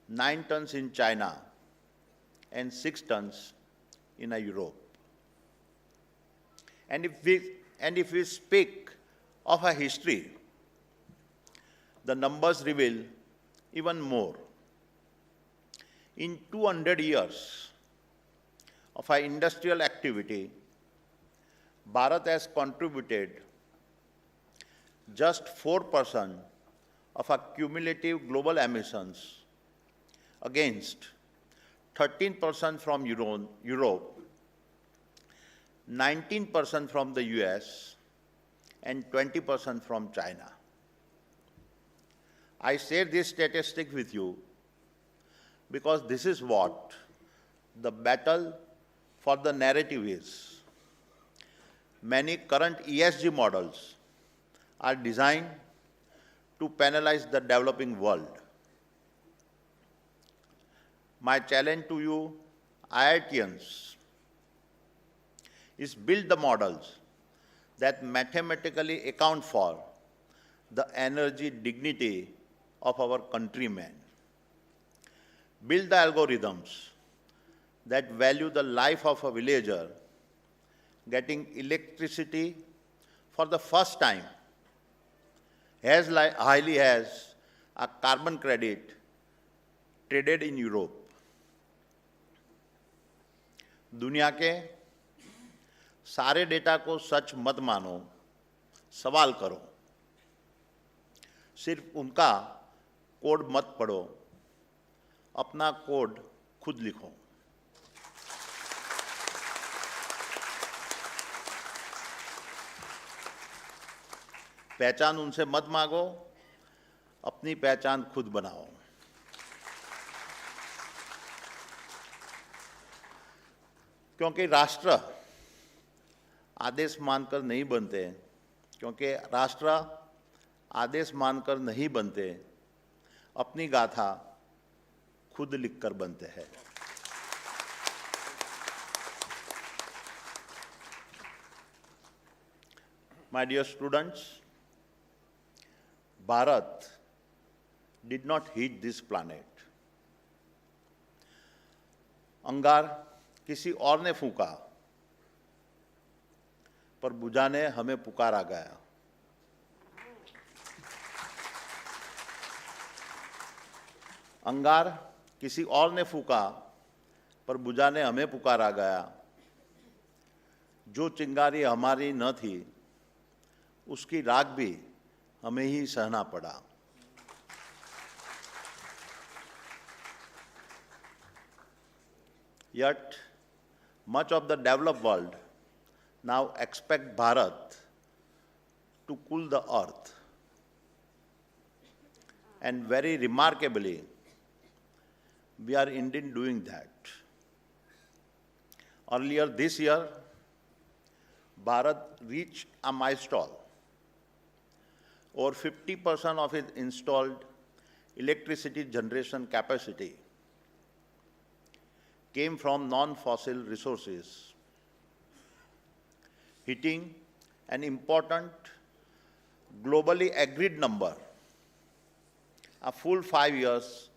9 tons in China, and 6 tons in Europe. And if we speak of a history, the numbers reveal even more. In 200 years of our industrial activity, Bharat has contributed just 4% of our cumulative global emissions against 13% from Europe, 19% from the US, and 20% from China. I share this statistic with you because this is what the battle for the narrative is. Many current ESG models are designed to penalize the developing world. My challenge to you, IITians, is build the models that mathematically account for the energy dignity of our countrymen. Build the algorithms that value the life of a villager getting electricity for the first time as highly as a carbon credit traded in Europe. दुनिया के सारे data को सच मत मानो, सवाल करो. सिर्फ उनका कोड मत पढ़ो, अपना कोड खुद लिखो. पहचान उनसे मत मांगो, अपनी पहचान खुद बनाओ. क्योंकि राष्ट्र आदेश मानकर नहीं बनते, क्योंकि राष्ट्र आदेश मानकर नहीं बनते, अपनी गाथा खुद लिखकर बनते हैं. My dear students, Bharat did not hit this planet. अंगार किसी और ने फूंका, पर बुझाने हमें पुकारा गया। अंगार किसी और ने फूंका, पर बुझाने हमें पुकारा गया। जो चिंगारी हमारी न थी, उसकी राख भी हमें ही सहना पड़ा। Yet, much of the developed world now expect Bharat to cool the earth. And very remarkably, we are indeed doing that. Earlier this year, Bharat reached a milestone. Over 50% of its installed electricity generation capacity came from non-fossil resources, hitting an important globally agreed number a full 5 years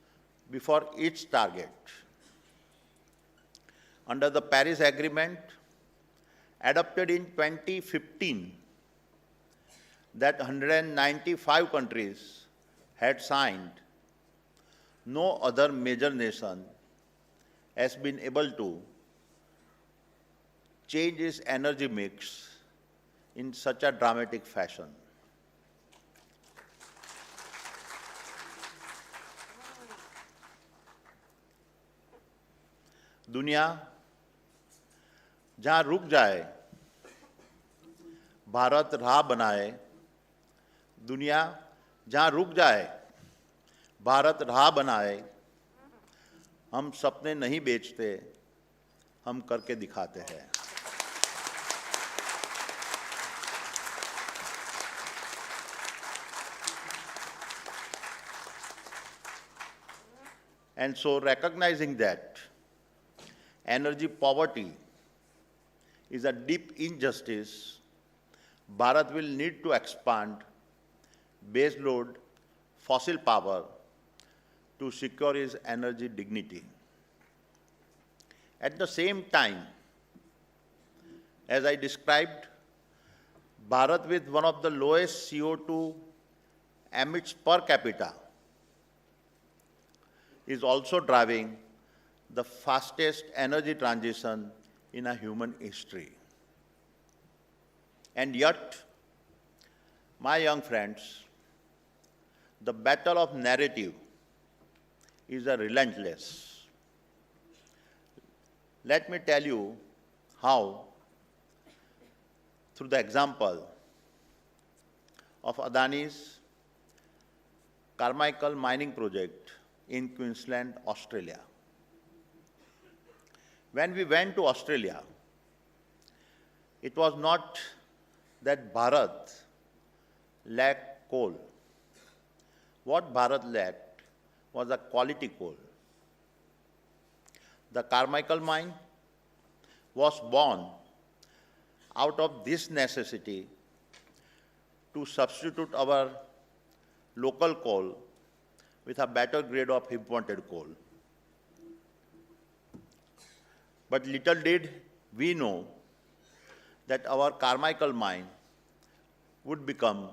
before its target. Under the Paris Agreement, adopted in 2015, that 195 countries had signed, no other major nation has been able to change its energy mix in such a dramatic fashion. दुनिया जहाँ रुक जाए, भारत राह बनाए। दुनिया जहाँ रुक जाए, भारत राह बनाए। हम सपने नहीं बेचते, हम करके दिखाते हैं। And so, recognizing that energy poverty is a deep injustice, Bharat will need to expand baseload fossil power to secure its energy dignity. At the same time, as I described, Bharat, with one of the lowest CO2 emits per capita, is also driving the fastest energy transition in a human history. And yet, my young friends, the battle of narrative is a relentless. Let me tell you how, through the example of Adani's Carmichael mining project in Queensland, Australia. When we went to Australia, it was not that Bharat lacked coal. What Bharat lacked was a quality coal. The Carmichael mine was born out of this necessity to substitute our local coal with a better grade of imported coal. But little did we know that our Carmichael mine would become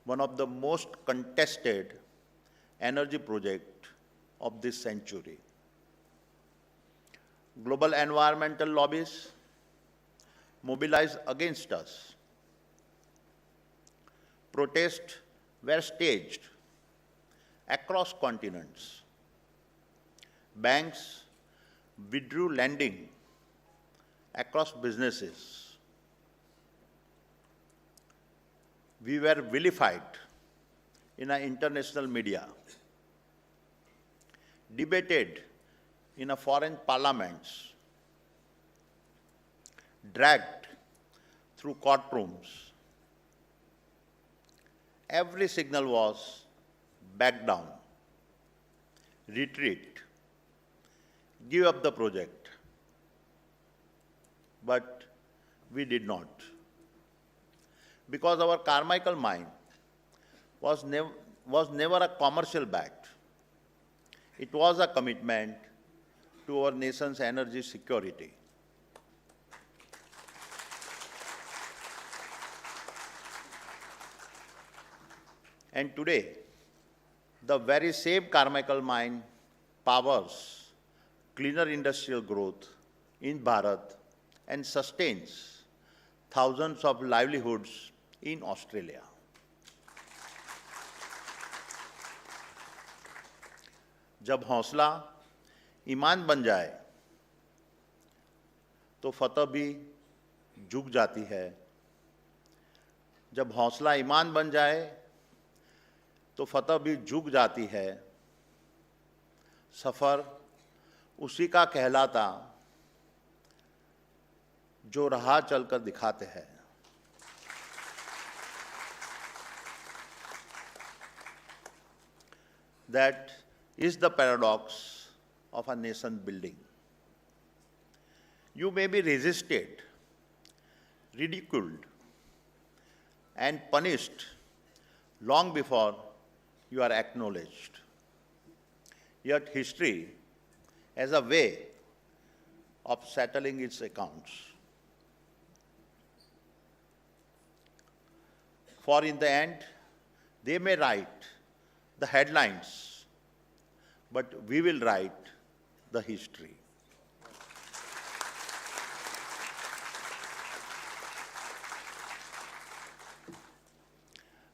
one of the most contested energy projects of this century. Global environmental lobbies mobilized against us. Protests were staged across continents. Banks withdrew lending across businesses. We were vilified in our international media, debated in a foreign parliaments, dragged through courtrooms. Every signal was back down, retreat, give up the project. But we did not. Because our Carmichael mine was was never a commercial bet. It was a commitment to our nation's energy security. And today, the very same Carmichael mine powers cleaner industrial growth in Bharat and sustains thousands of livelihoods in Australia. जब हौसला ईमान बन जाए तो फतह भी झुक जाती है. जब हौसला ईमान बन जाए तो फतह भी झुक जाती है. सफर उसी का कहलाता जो राह चलकर दिखाते हैं. That is the paradox of a nation building. You may be resisted, ridiculed, and punished long before you are acknowledged. Yet history has a way of settling its accounts. For in the end, they may write the headlines, but we will write the history.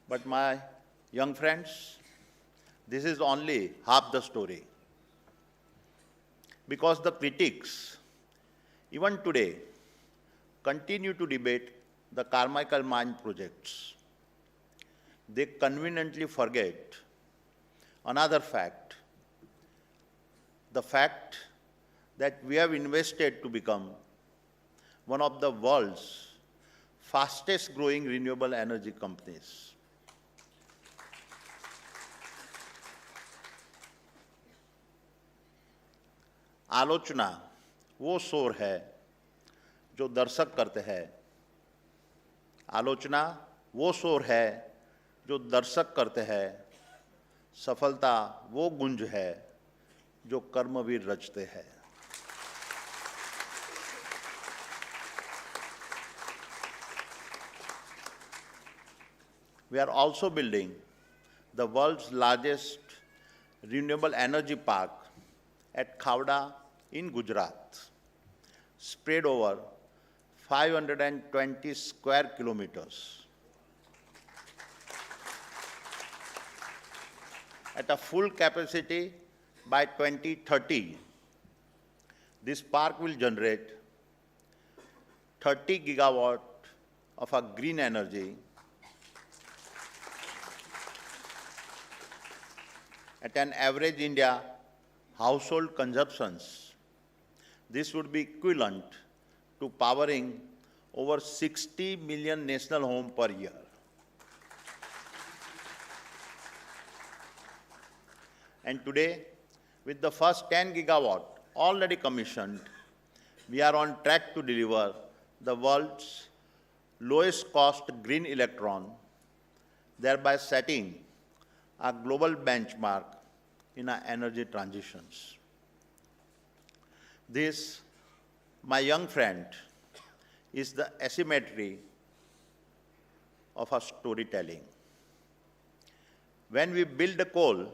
But my young friends, this is only half the story. Because the critics, even today, continue to debate the Carmichael mine projects. They conveniently forget another fact, the fact that we have invested to become one of the world's fastest growing renewable energy companies. आलोचना वो शोर है जो दर्शक करते हैं. आलोचना वो शोर है जो दर्शक करते हैं. सफलता वो गुंज है जो कर्मवीर रचते हैं. We are also building the world's largest renewable energy park at Khavda in Gujarat, spread over 520 square kilometers. At a full capacity by 2030, this park will generate 30 gigawatt of a green energy at an average India household consumptions. This would be equivalent to powering over 60 million national homes per year. And today, with the first 10 gigawatt already commissioned, we are on track to deliver the world's lowest cost green electron, thereby setting a global benchmark in our energy transitions. This, my young friend, is the asymmetry of our storytelling. When we build a coal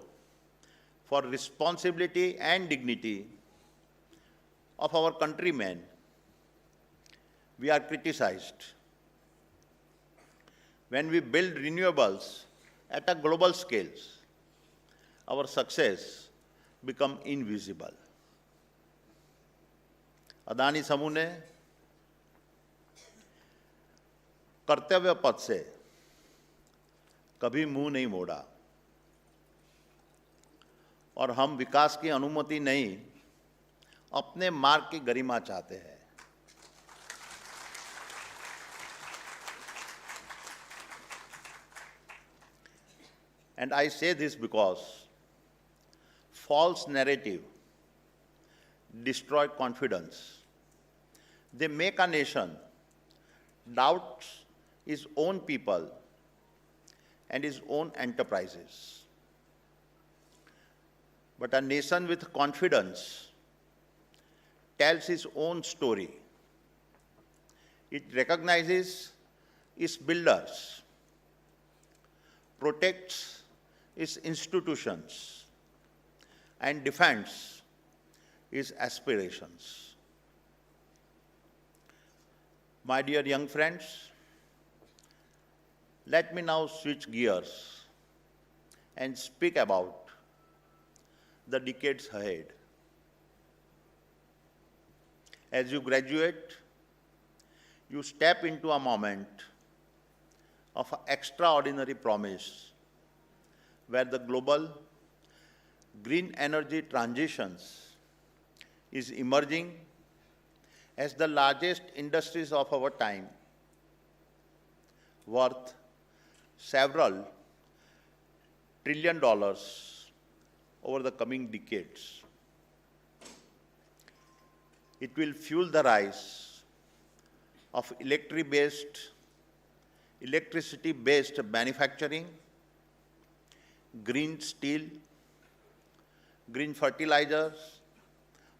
for responsibility and dignity of our countrymen, we are criticized. When we build renewables at a global scale, our success become invisible. Adani समूह ने कर्तव्य पथ से कभी मुंह नहीं मोड़ा और हम विकास की अनुमति नहीं, अपने मार्ग की गरिमा चाहते हैं. And I say this because false narrative destroy confidence. They make a nation doubt its own people and its own enterprises. But a nation with confidence tells its own story. It recognizes its builders, protects its institutions, and defends its aspirations. My dear young friends, let me now switch gears and speak about the decades ahead. As you graduate, you step into a moment of extraordinary promise where the global green energy transitions is emerging as the largest industries of our time, worth several $trillion over the coming decades. It will fuel the rise of electricity-based manufacturing, green steel, green fertilizers,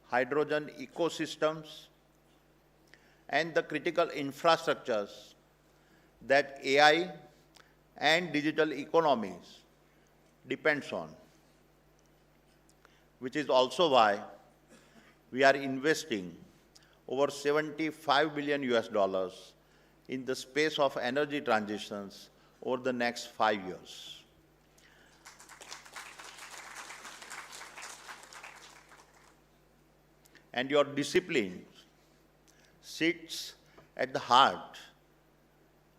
hydrogen ecosystems, and the critical infrastructures that AI and digital economies depends on, which is also why we are investing over 75 billion US dollars in the space of energy transitions over the next 5 years. And your discipline sits at the heart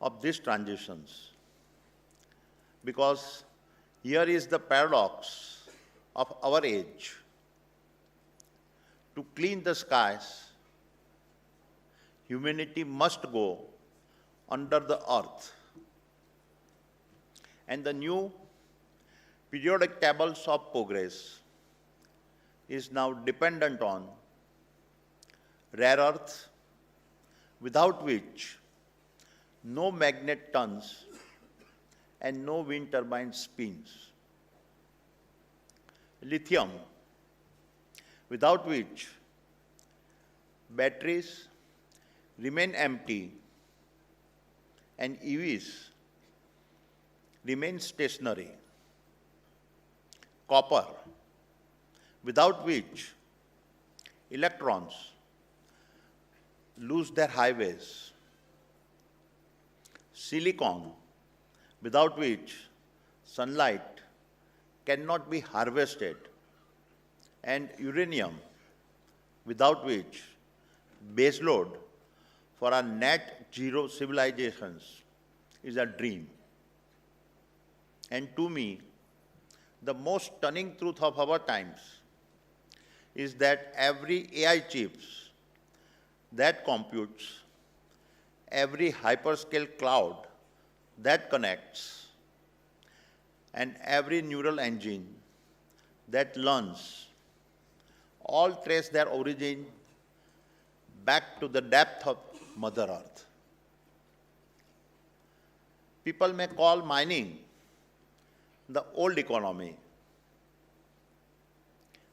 of these transitions, because here is the paradox of our age. To clean the skies, humanity must go under the earth. And the new periodic tables of progress is now dependent on rare earth, without which no magnet turns and no wind turbine spins. Lithium, without which batteries remain empty and EVs remain stationary. Copper, without which electrons lose their highways. Silicon, without which sunlight cannot be harvested. And uranium, without which baseload for our net zero civilizations is a dream. And to me, the most stunning truth of our times is that every AI chips that computes, every hyperscale cloud that connects, and every neural engine that learns all trace their origin back to the depth of Mother Earth. People may call mining the old economy,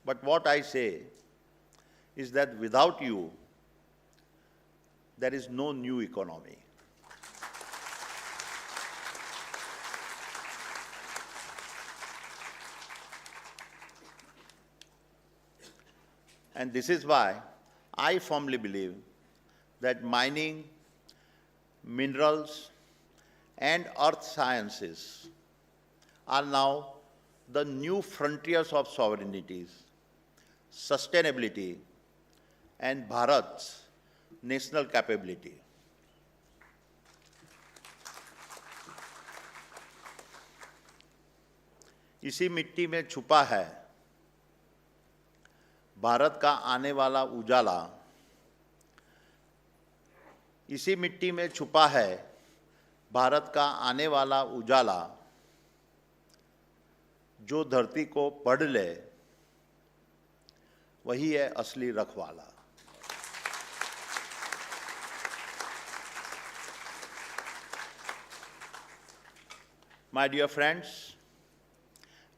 but what I say is that without you, there is no new economy. And this is why I firmly believe that mining, minerals, and earth sciences are now the new frontiers of sovereignties, sustainability, and Bharat's national capability. इसी मिट्टी में छुपा है भारत का आने वाला उजाला। इसी मिट्टी में छुपा है भारत का आने वाला उजाला। जो धरती को पढ़ ले वही है असली रखवाला। My dear friends,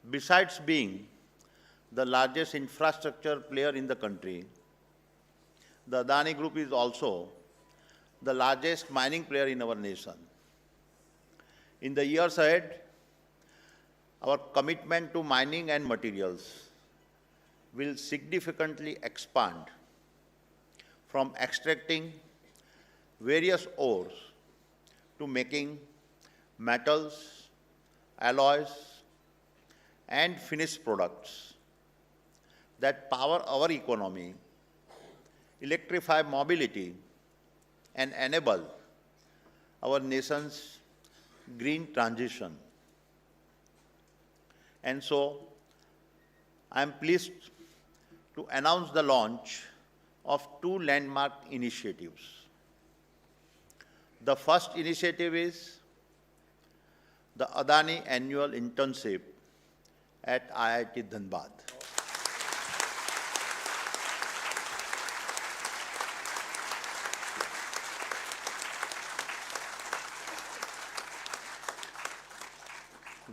besides being the largest infrastructure player in the country, the Adani Group is also the largest mining player in our nation. In the years ahead, our commitment to mining and materials will significantly expand from extracting various ores to making metals, alloys, and finished products that power our economy, electrify mobility, and enable our nation's green transition. And so, I am pleased to announce the launch of two landmark initiatives. The first initiative is the Adani Annual Internship at IIT Dhanbad.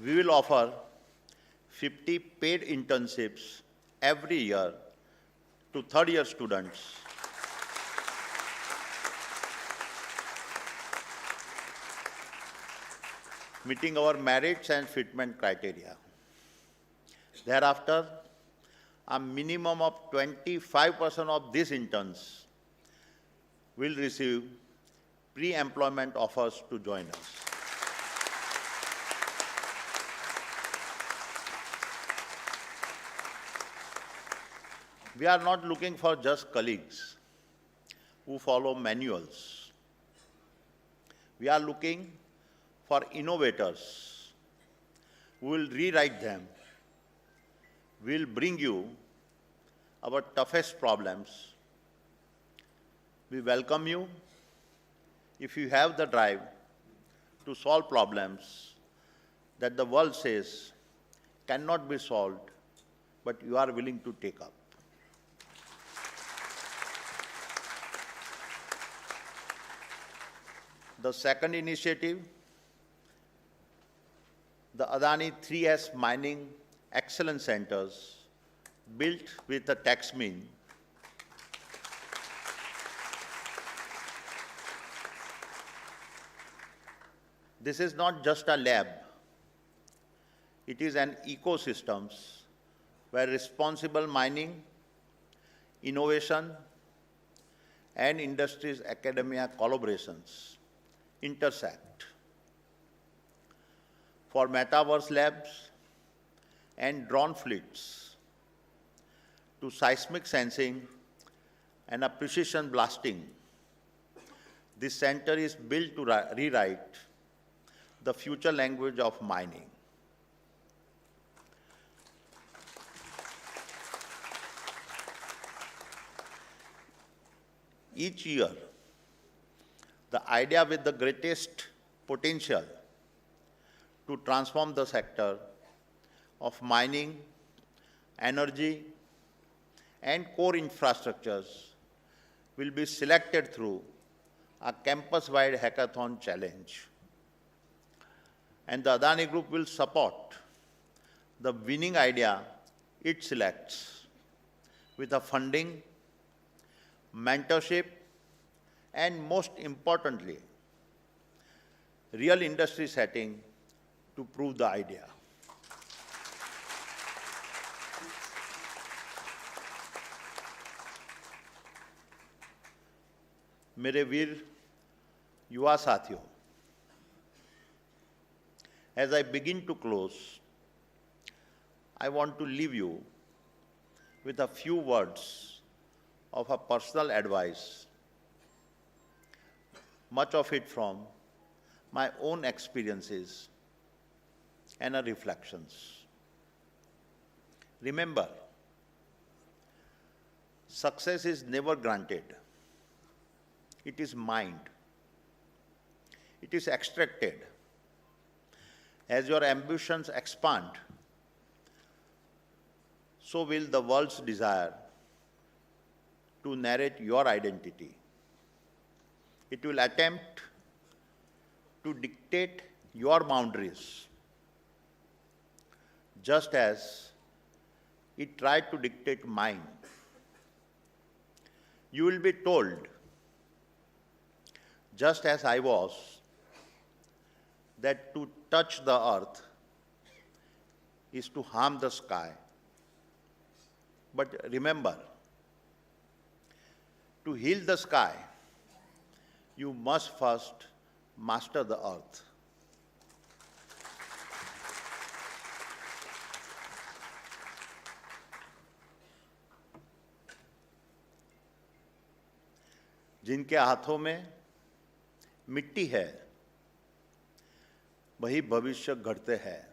We will offer 50 paid internships every year to third-year students meeting our merits and fitment criteria. Thereafter, a minimum of 25% of these interns will receive pre-employment offers to join us. We are not looking for just colleagues who follow manuals. We are looking for innovators who will rewrite them. We will bring you our toughest problems. We welcome you if you have the drive to solve problems that the world says cannot be solved, but you are willing to take up. The second initiative, the Adani 3S Mining Excellence Centers, built with a taxmin, this is not just a lab, it is an ecosystem where responsible mining, innovation, and industries academia collaborations intersect. For metaverse labs and drone fleets, to seismic sensing and a precision blasting, this center is built to rewrite the future language of mining. Each year, the idea with the greatest potential to transform the sector of mining, energy, and core infrastructures will be selected through a campus-wide hackathon challenge. And the Adani Group will support the winning idea it selects with a funding, mentorship, and most importantly, real industry setting to prove the idea. मेरे वीर युवा साथियों, as I begin to close, I want to leave you with a few words of a personal advice, much of it from my own experiences and reflections. Remember, success is never granted. It is mined. It is extracted. As your ambitions expand, so will the world's desire to narrate your identity. It will attempt to dictate your boundaries, just as it tried to dictate mine. You will be told, just as I was, that to touch the earth is to harm the sky. But remember, to heal the sky, you must first master the earth. जिनके हाथों में मिट्टी है वही भविष्य गढ़ते हैं।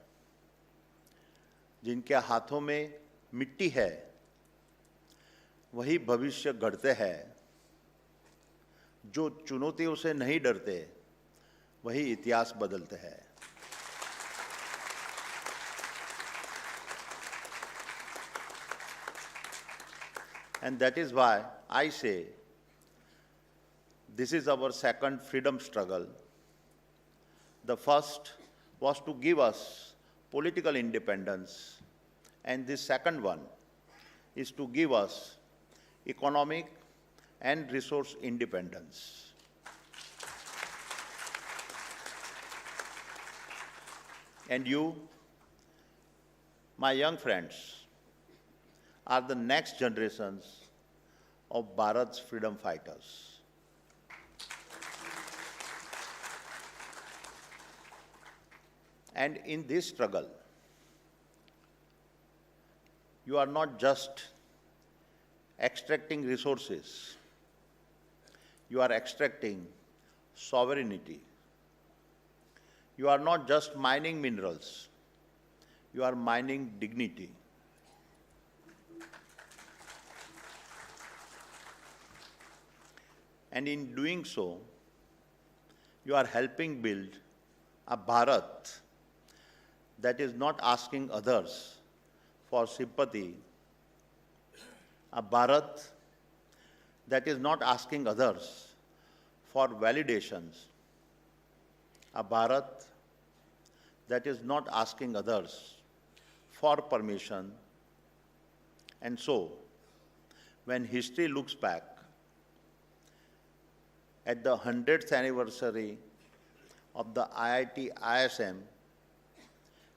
जिनके हाथों में मिट्टी है वही भविष्य गढ़ते हैं। जो चुनौतियों से नहीं डरते वही इतिहास बदलते हैं। And that is why I say this is our second freedom struggle. The first was to give us political independence, and the second one is to give us economic and resource independence. And you, my young friends, are the next generations of Bharat's freedom fighters. And in this struggle, you are not just extracting resources, you are extracting sovereignty. You are not just mining minerals, you are mining dignity. And in doing so, you are helping build a Bharat that is not asking others for sympathy, a Bharat that is not asking others for validations, a Bharat that is not asking others for permission. And so, when history looks back at the 100th anniversary of the IIT ISM,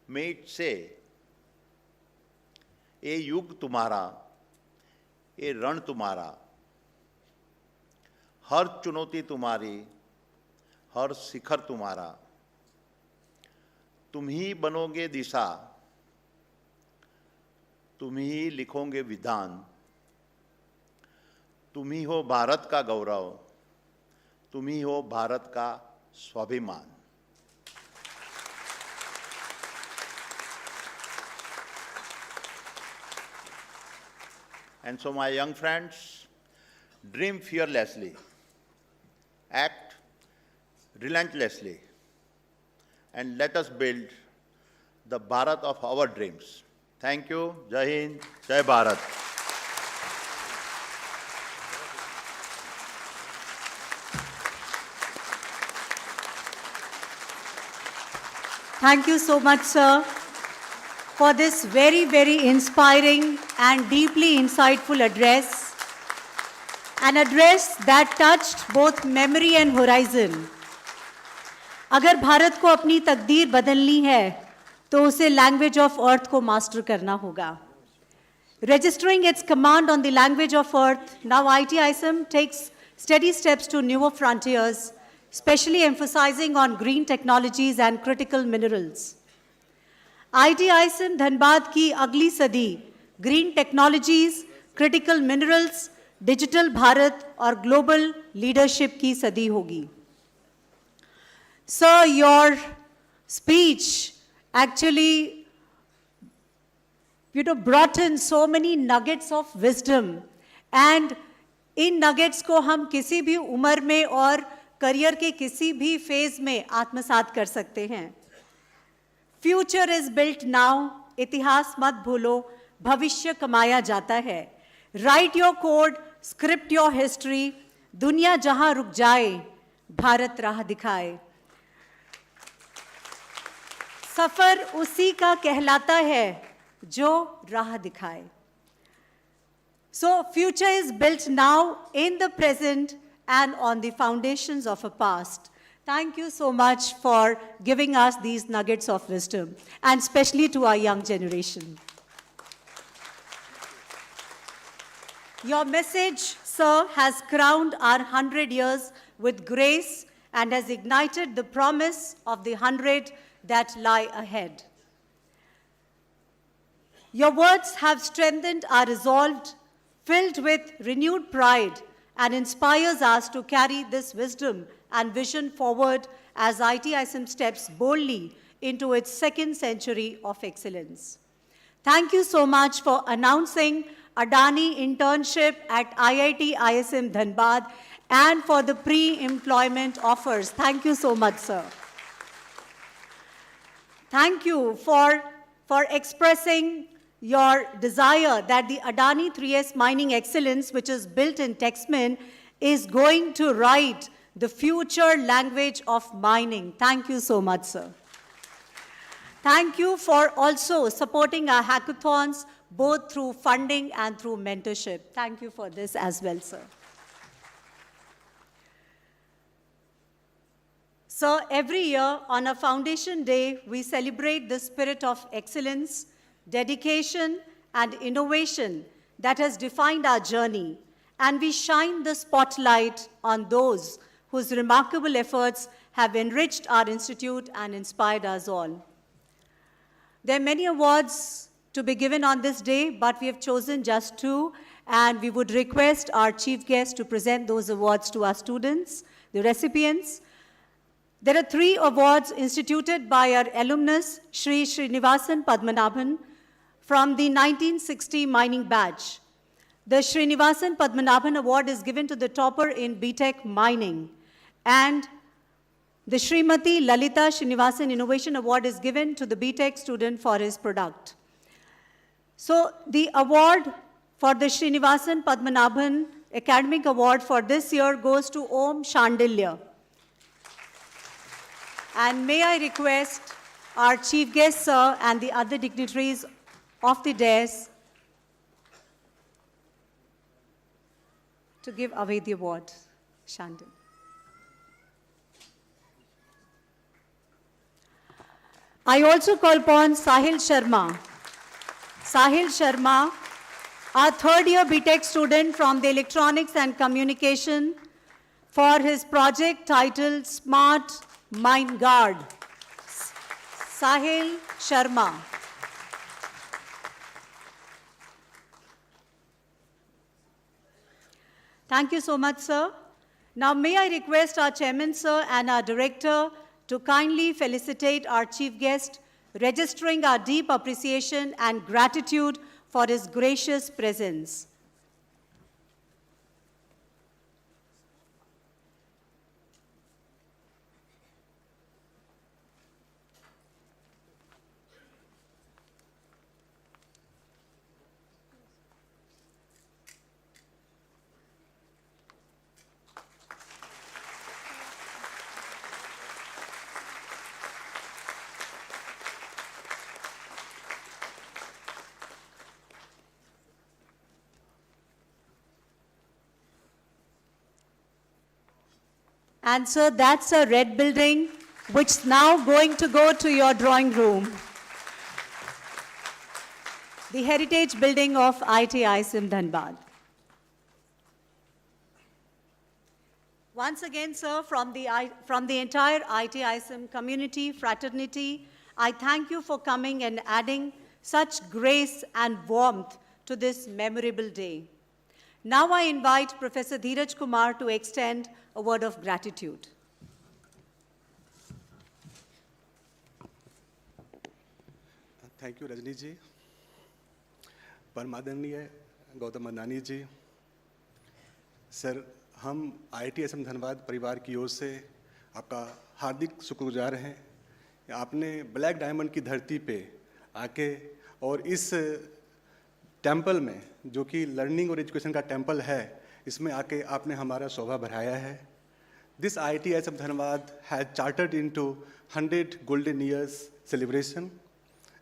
may it say, "ये युग तुम्हारा, ये रण तुम्हारा, हर चुनौती तुम्हारी, हर शिखर तुम्हारा, तुम ही बनोगे दिशा, तुम ही लिखोगे विधान, तुम ही हो भारत का गौरव, तुम ही हो भारत का स्वाभिमान." And so, my young friends, dream fearlessly, act relentlessly, and let us build the Bharat of our dreams. Thank you. Jai Hind, Jai Bharat. Thank you so much, sir, for this very, very inspiring and deeply insightful address. An address that touched both memory and horizon. अगर भारत को अपनी तकदीर बदलनी है तो उसे language of earth को master करना होगा. Registering its command on the language of earth, now IIT ISM takes steady steps to newer frontiers, especially emphasizing on green technologies and critical minerals. IIT ISM Dhanbad की अगली सदी green technologies, critical minerals, digital Bharat और global leadership की सदी होगी. Sir, your speech actually brought in so many nuggets of wisdom, and in nuggets को हम किसी भी उम्र में और करियर के किसी भी फेज में आत्मसात कर सकते हैं. फ्यूचर इज बिल्ट नाउ, इतिहास मत भूलो, भविष्य कमाया जाता है. Right your code, script your history, दुनिया जहां रुक जाए, भारत राह दिखाए. सफर उसी का कहलाता है जो राह दिखाए. So future is built now in the present and on the foundations of a past. Thank you so much for giving us these nuggets of wisdom, and especially to our young generation. Your message, sir, has crowned our 100 years with grace and has ignited the promise of the 100 that lie ahead. Your words have strengthened our resolve, filled with renewed pride, and inspires us to carry this wisdom and vision forward as IIT steps boldly into its second century of excellence. Thank you so much for announcing Adani internship at IIT ISM Dhanbad and for the pre-employment offers. Thank you so much, sir. Thank you for expressing your desire that the Adani 3S mining excellence, which is built in Texman, is going to write the future language of mining. Thank you so much, sir. Thank you for also supporting our hackathons, both through funding and through mentorship. Thank you for this as well, sir. So every year on a Foundation Day, we celebrate the spirit of excellence, dedication, and innovation that has defined our journey, and we shine the spotlight on those whose remarkable efforts have enriched our institute and inspired us all. There are many awards to be given on this day, but we have chosen just two, and we would request our chief guest to present those awards to our students, the recipients. There are 3 awards instituted by our alumnus, Shri Srinivasan Padmanabhan, from the 1960 mining batch. The Srinivasan Padmanabhan Award is given to the topper in BTech mining, and the Srimati Lalita Srinivasan Innovation Award is given to the BTech student for his product. So the award for the Srinivasan Padmanabhan Academic Award for this year goes to Om Shandilya. And may I request our chief guest, sir, and the other dignitaries of the dais to give away the award. Shandil. I also call upon Sahil Sharma. Sahil Sharma, our third-year BTech student from the Electronics and Communication, for his project titled Smart Mind Guard. Sahil Sharma. Thank you so much, sir. Now, may I request our chairman, sir, and our director to kindly felicitate our chief guest, registering our deep appreciation and gratitude for his gracious presence. And sir, that's a red building, which is now going to go to your drawing room. The heritage building of IIT ISM Dhanbad. Once again, sir, from the entire IIT ISM community, fraternity, I thank you for coming and adding such grace and warmth to this memorable day. Now I invite Professor Dheeraj Kumar to extend a word of gratitude. Thank you, Rajni ji. परमादरणीय Gautam मदानी जी, sir, हम IIT ISM Dhanbad परिवार की ओर से आपका हार्दिक शुक्रगुजार हैं। आपने black diamond की धरती पे आके और इस टेंपल में, जो कि लर्निंग और एजुकेशन का टेंपल है, इसमें आके आपने हमारा शोभा बढ़ाया है। This IIT ISM Dhanbad has chartered into 100 golden years celebration,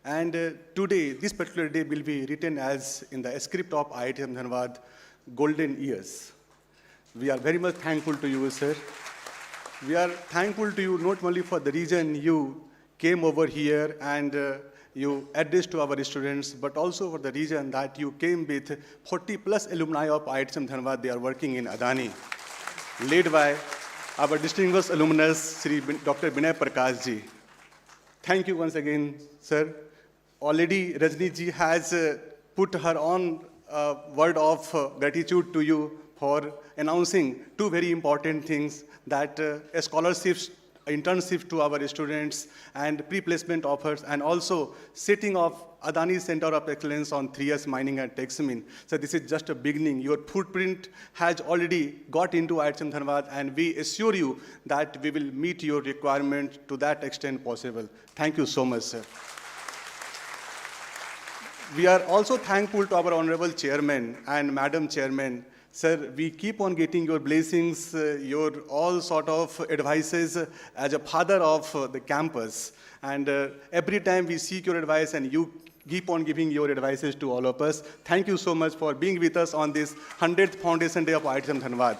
And today, this particular day will be written as in the script of IIT Dhanbad, Golden Years. We are very much thankful to you, sir. We are thankful to you not only for the reason you came over here and you addressed to our students, but also for the reason that you came with 40 plus alumni of IIT Dhanbad. They are working in Adani, led by our distinguished alumnus, Sri Dr. Vinay Prakash ji. Thank you once again, sir. Already Rajni ji has put her own word of gratitude to you for announcing two very important things, that scholarships, internships to our students and pre-placement offers, and also setting of Adani Center of Excellence on 3 years mining and Texmin. So this is just a beginning. Your footprint has already got into IIT Dhanbad, and we assure you that we will meet your requirement to that extent possible. Thank you so much, sir. We are also thankful to our Honorable Chairman and Madam Chairman. Sir, we keep on getting your blessings, your all sort of advices as a father of the campus. And every time we seek your advice and you keep on giving your advices to all of us. Thank you so much for being with us on this 100th Foundation Day of IIT Dhanbad.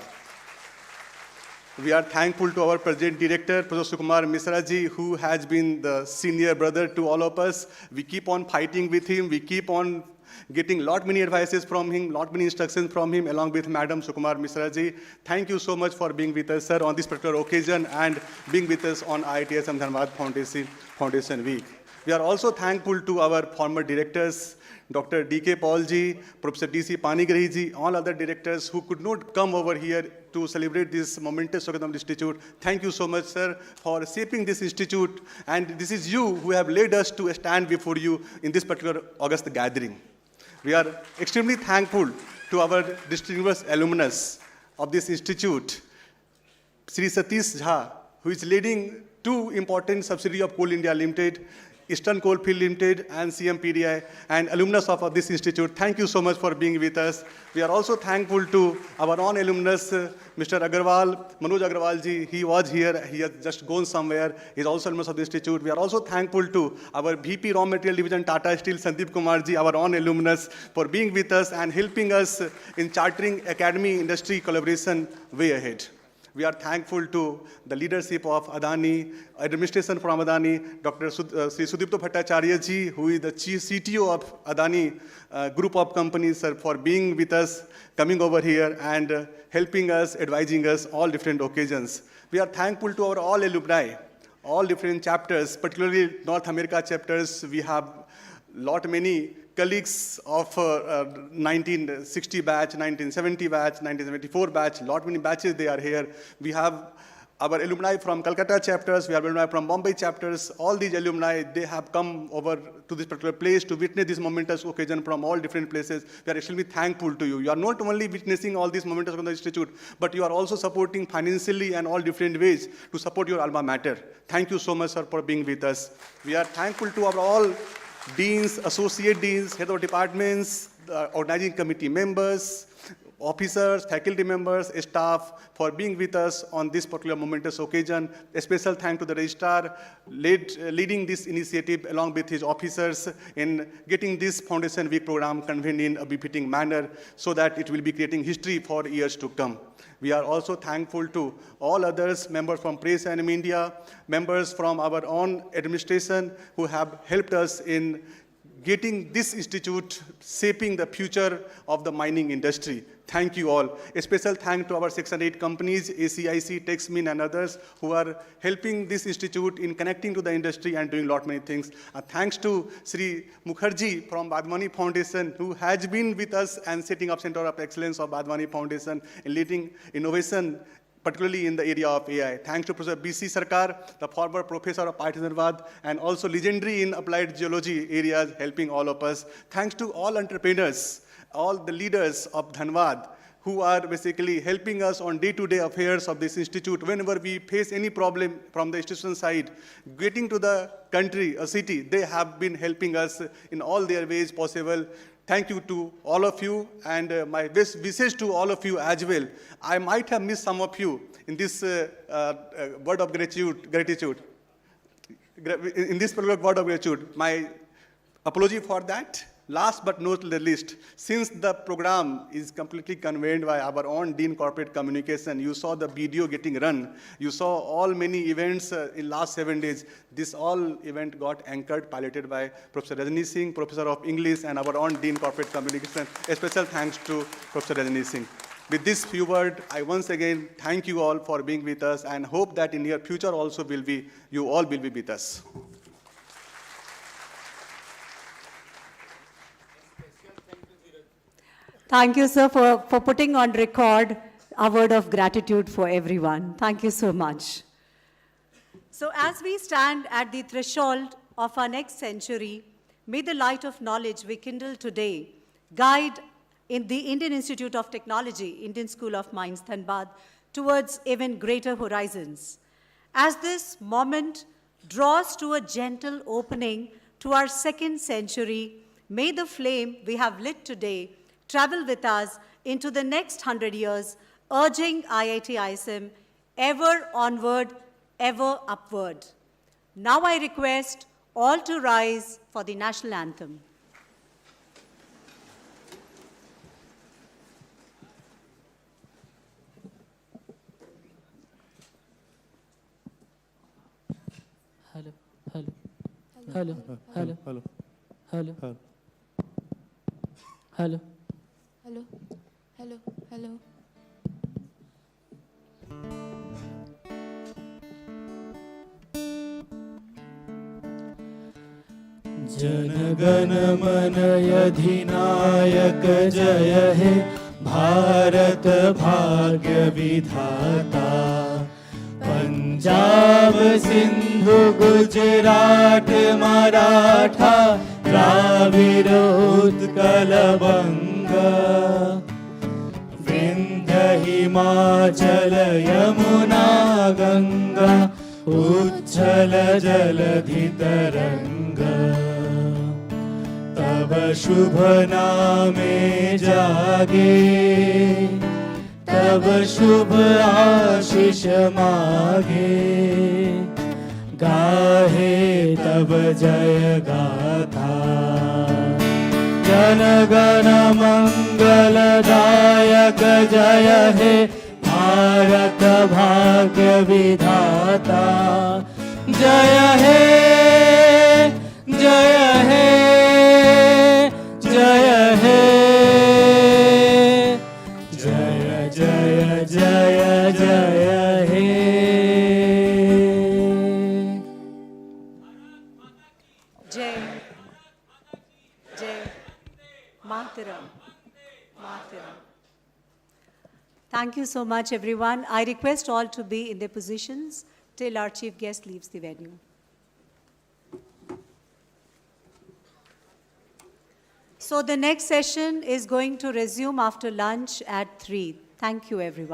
We are thankful to our President Director, Professor Sukumar Mishra ji, who has been the senior brother to all of us. We keep on fighting with him. We keep on getting lot many advices from him, lot many instructions from him, along with Madam Sukumar Mishra ji. Thank you so much for being with us, sir, on this particular occasion and being with us on IITSM Dhanbad Foundation Week. We are also thankful to our former directors, Dr. D.K. Paul ji, Professor D.C. Panigrahi ji, all other directors who could not come over here to celebrate this momentous occasion of the institute. Thank you so much, sir, for shaping this institute. And this is you who have led us to stand before you in this particular August gathering. We are extremely thankful to our distinguished alumnus of this institute, Sri Satish Jha, who is leading two important subsidiaries of Coal India Limited, Eastern Coalfield Limited and CMPDI, and alumnus of this institute. Thank you so much for being with us. We are also thankful to our own alumnus, Mr. Agarwal, Manoj Agarwal ji. He was here, he has just gone somewhere. He is also alumnus of the institute. We are also thankful to our VP Raw Material Division, Tata Steel, Sandeep Kumar ji, our own alumnus, for being with us and helping us in chartering academy industry collaboration way ahead. We are thankful to the leadership of Adani, administration from Adani, Dr. Sri Sudipto Bhattacharya ji, who is the chief CTO of Adani group of companies, sir, for being with us, coming over here and helping us, advising us all different occasions. We are thankful to our all alumni, all different chapters, particularly North America chapters. We have many colleagues of 1960 batch, 1970 batch, 1974 batch, many batches they are here. We have our alumni from Calcutta chapters, we have alumni from Bombay chapters. All these alumni, they have come over to this particular place to witness this momentous occasion from all different places. We are extremely thankful to you. You are not only witnessing all these momentous on the institute, but you are also supporting financially and all different ways to support your alma mater. Thank you so much, sir, for being with us. We are thankful to our all deans, associate deans, head of departments, organizing committee members, officers, faculty members, staff, for being with us on this particular momentous occasion. A special thank to the registrar leading this initiative along with his officers in getting this Foundation Week program convened in a befitting manner so that it will be creating history for years to come. We are also thankful to all others, members from press and media, members from our own administration who have helped us in getting this institute shaping the future of the mining industry. Thank you all. A special thank to our Section 8 companies, ACIC, Texmin, and others who are helping this institute in connecting to the industry and doing many things. Thanks to Sri Mukherjee from Badwani Foundation, who has been with us and setting up Center of Excellence of Badwani Foundation in leading innovation, particularly in the area of AI. Thanks to Professor B.C. Sarkar, the former professor of IIT Dhanbad, and also legendary in applied geology areas, helping all of us. Thanks to all entrepreneurs, all the leaders of Dhanbad, who are basically helping us on day-to-day affairs of this institute. Whenever we face any problem from the institution side, getting to the country, a city, they have been helping us in all their ways possible. Thank you to all of you, and my best wishes to all of you as well. I might have missed some of you in this word of gratitude. In this particular word of gratitude, my apology for that. Last but not the least, since the program is completely convened by our own Dean Corporate Communication, you saw the video getting run, you saw all many events in last 7 days. This all event got anchored, piloted by Professor Rajni Singh, Professor of English, and our own Dean Corporate Communication. A special thanks to Professor Rajni Singh. With this few words, I once again thank you all for being with us and hope that in near future also you all will be with us. Thank you, sir, for putting on record a word of gratitude for everyone. Thank you so much. So as we stand at the threshold of our next century, may the light of knowledge we kindle today guide in the Indian Institute of Technology, Indian School of Mines, Dhanbad, towards even greater horizons. As this moment draws to a gentle opening to our second century, may the flame we have lit today travel with us into the next 100 years, urging IIT ISM ever onward, ever upward. Now I request all to rise for the national anthem. Hello, hello, hello, hello, hello, hello, hello, hello, hello, hello, hello. जनगण मन अधिनायक जय हे भारत भाग्य विधाता पंजाब सिंधु गुजरात मराठा द्राविड़ उत्कल बंगा विंध्य हिमाचल यमुना गंगा उच्छल जलधि तरंगा तब शुभ नामे जागे तब शुभ आशीष मागे गाहे तब जय गाथा जन गण मंगलदायक जय हे भारत भाग्य विधाता जय हे जय हे जय हे जय जय जय जय हे Jai, Jai, Mataram, Mataram. Thank you so much, everyone. I request all to be in their positions till our chief guest leaves the venue. So the next session is going to resume after lunch at 3. Thank you, everyone.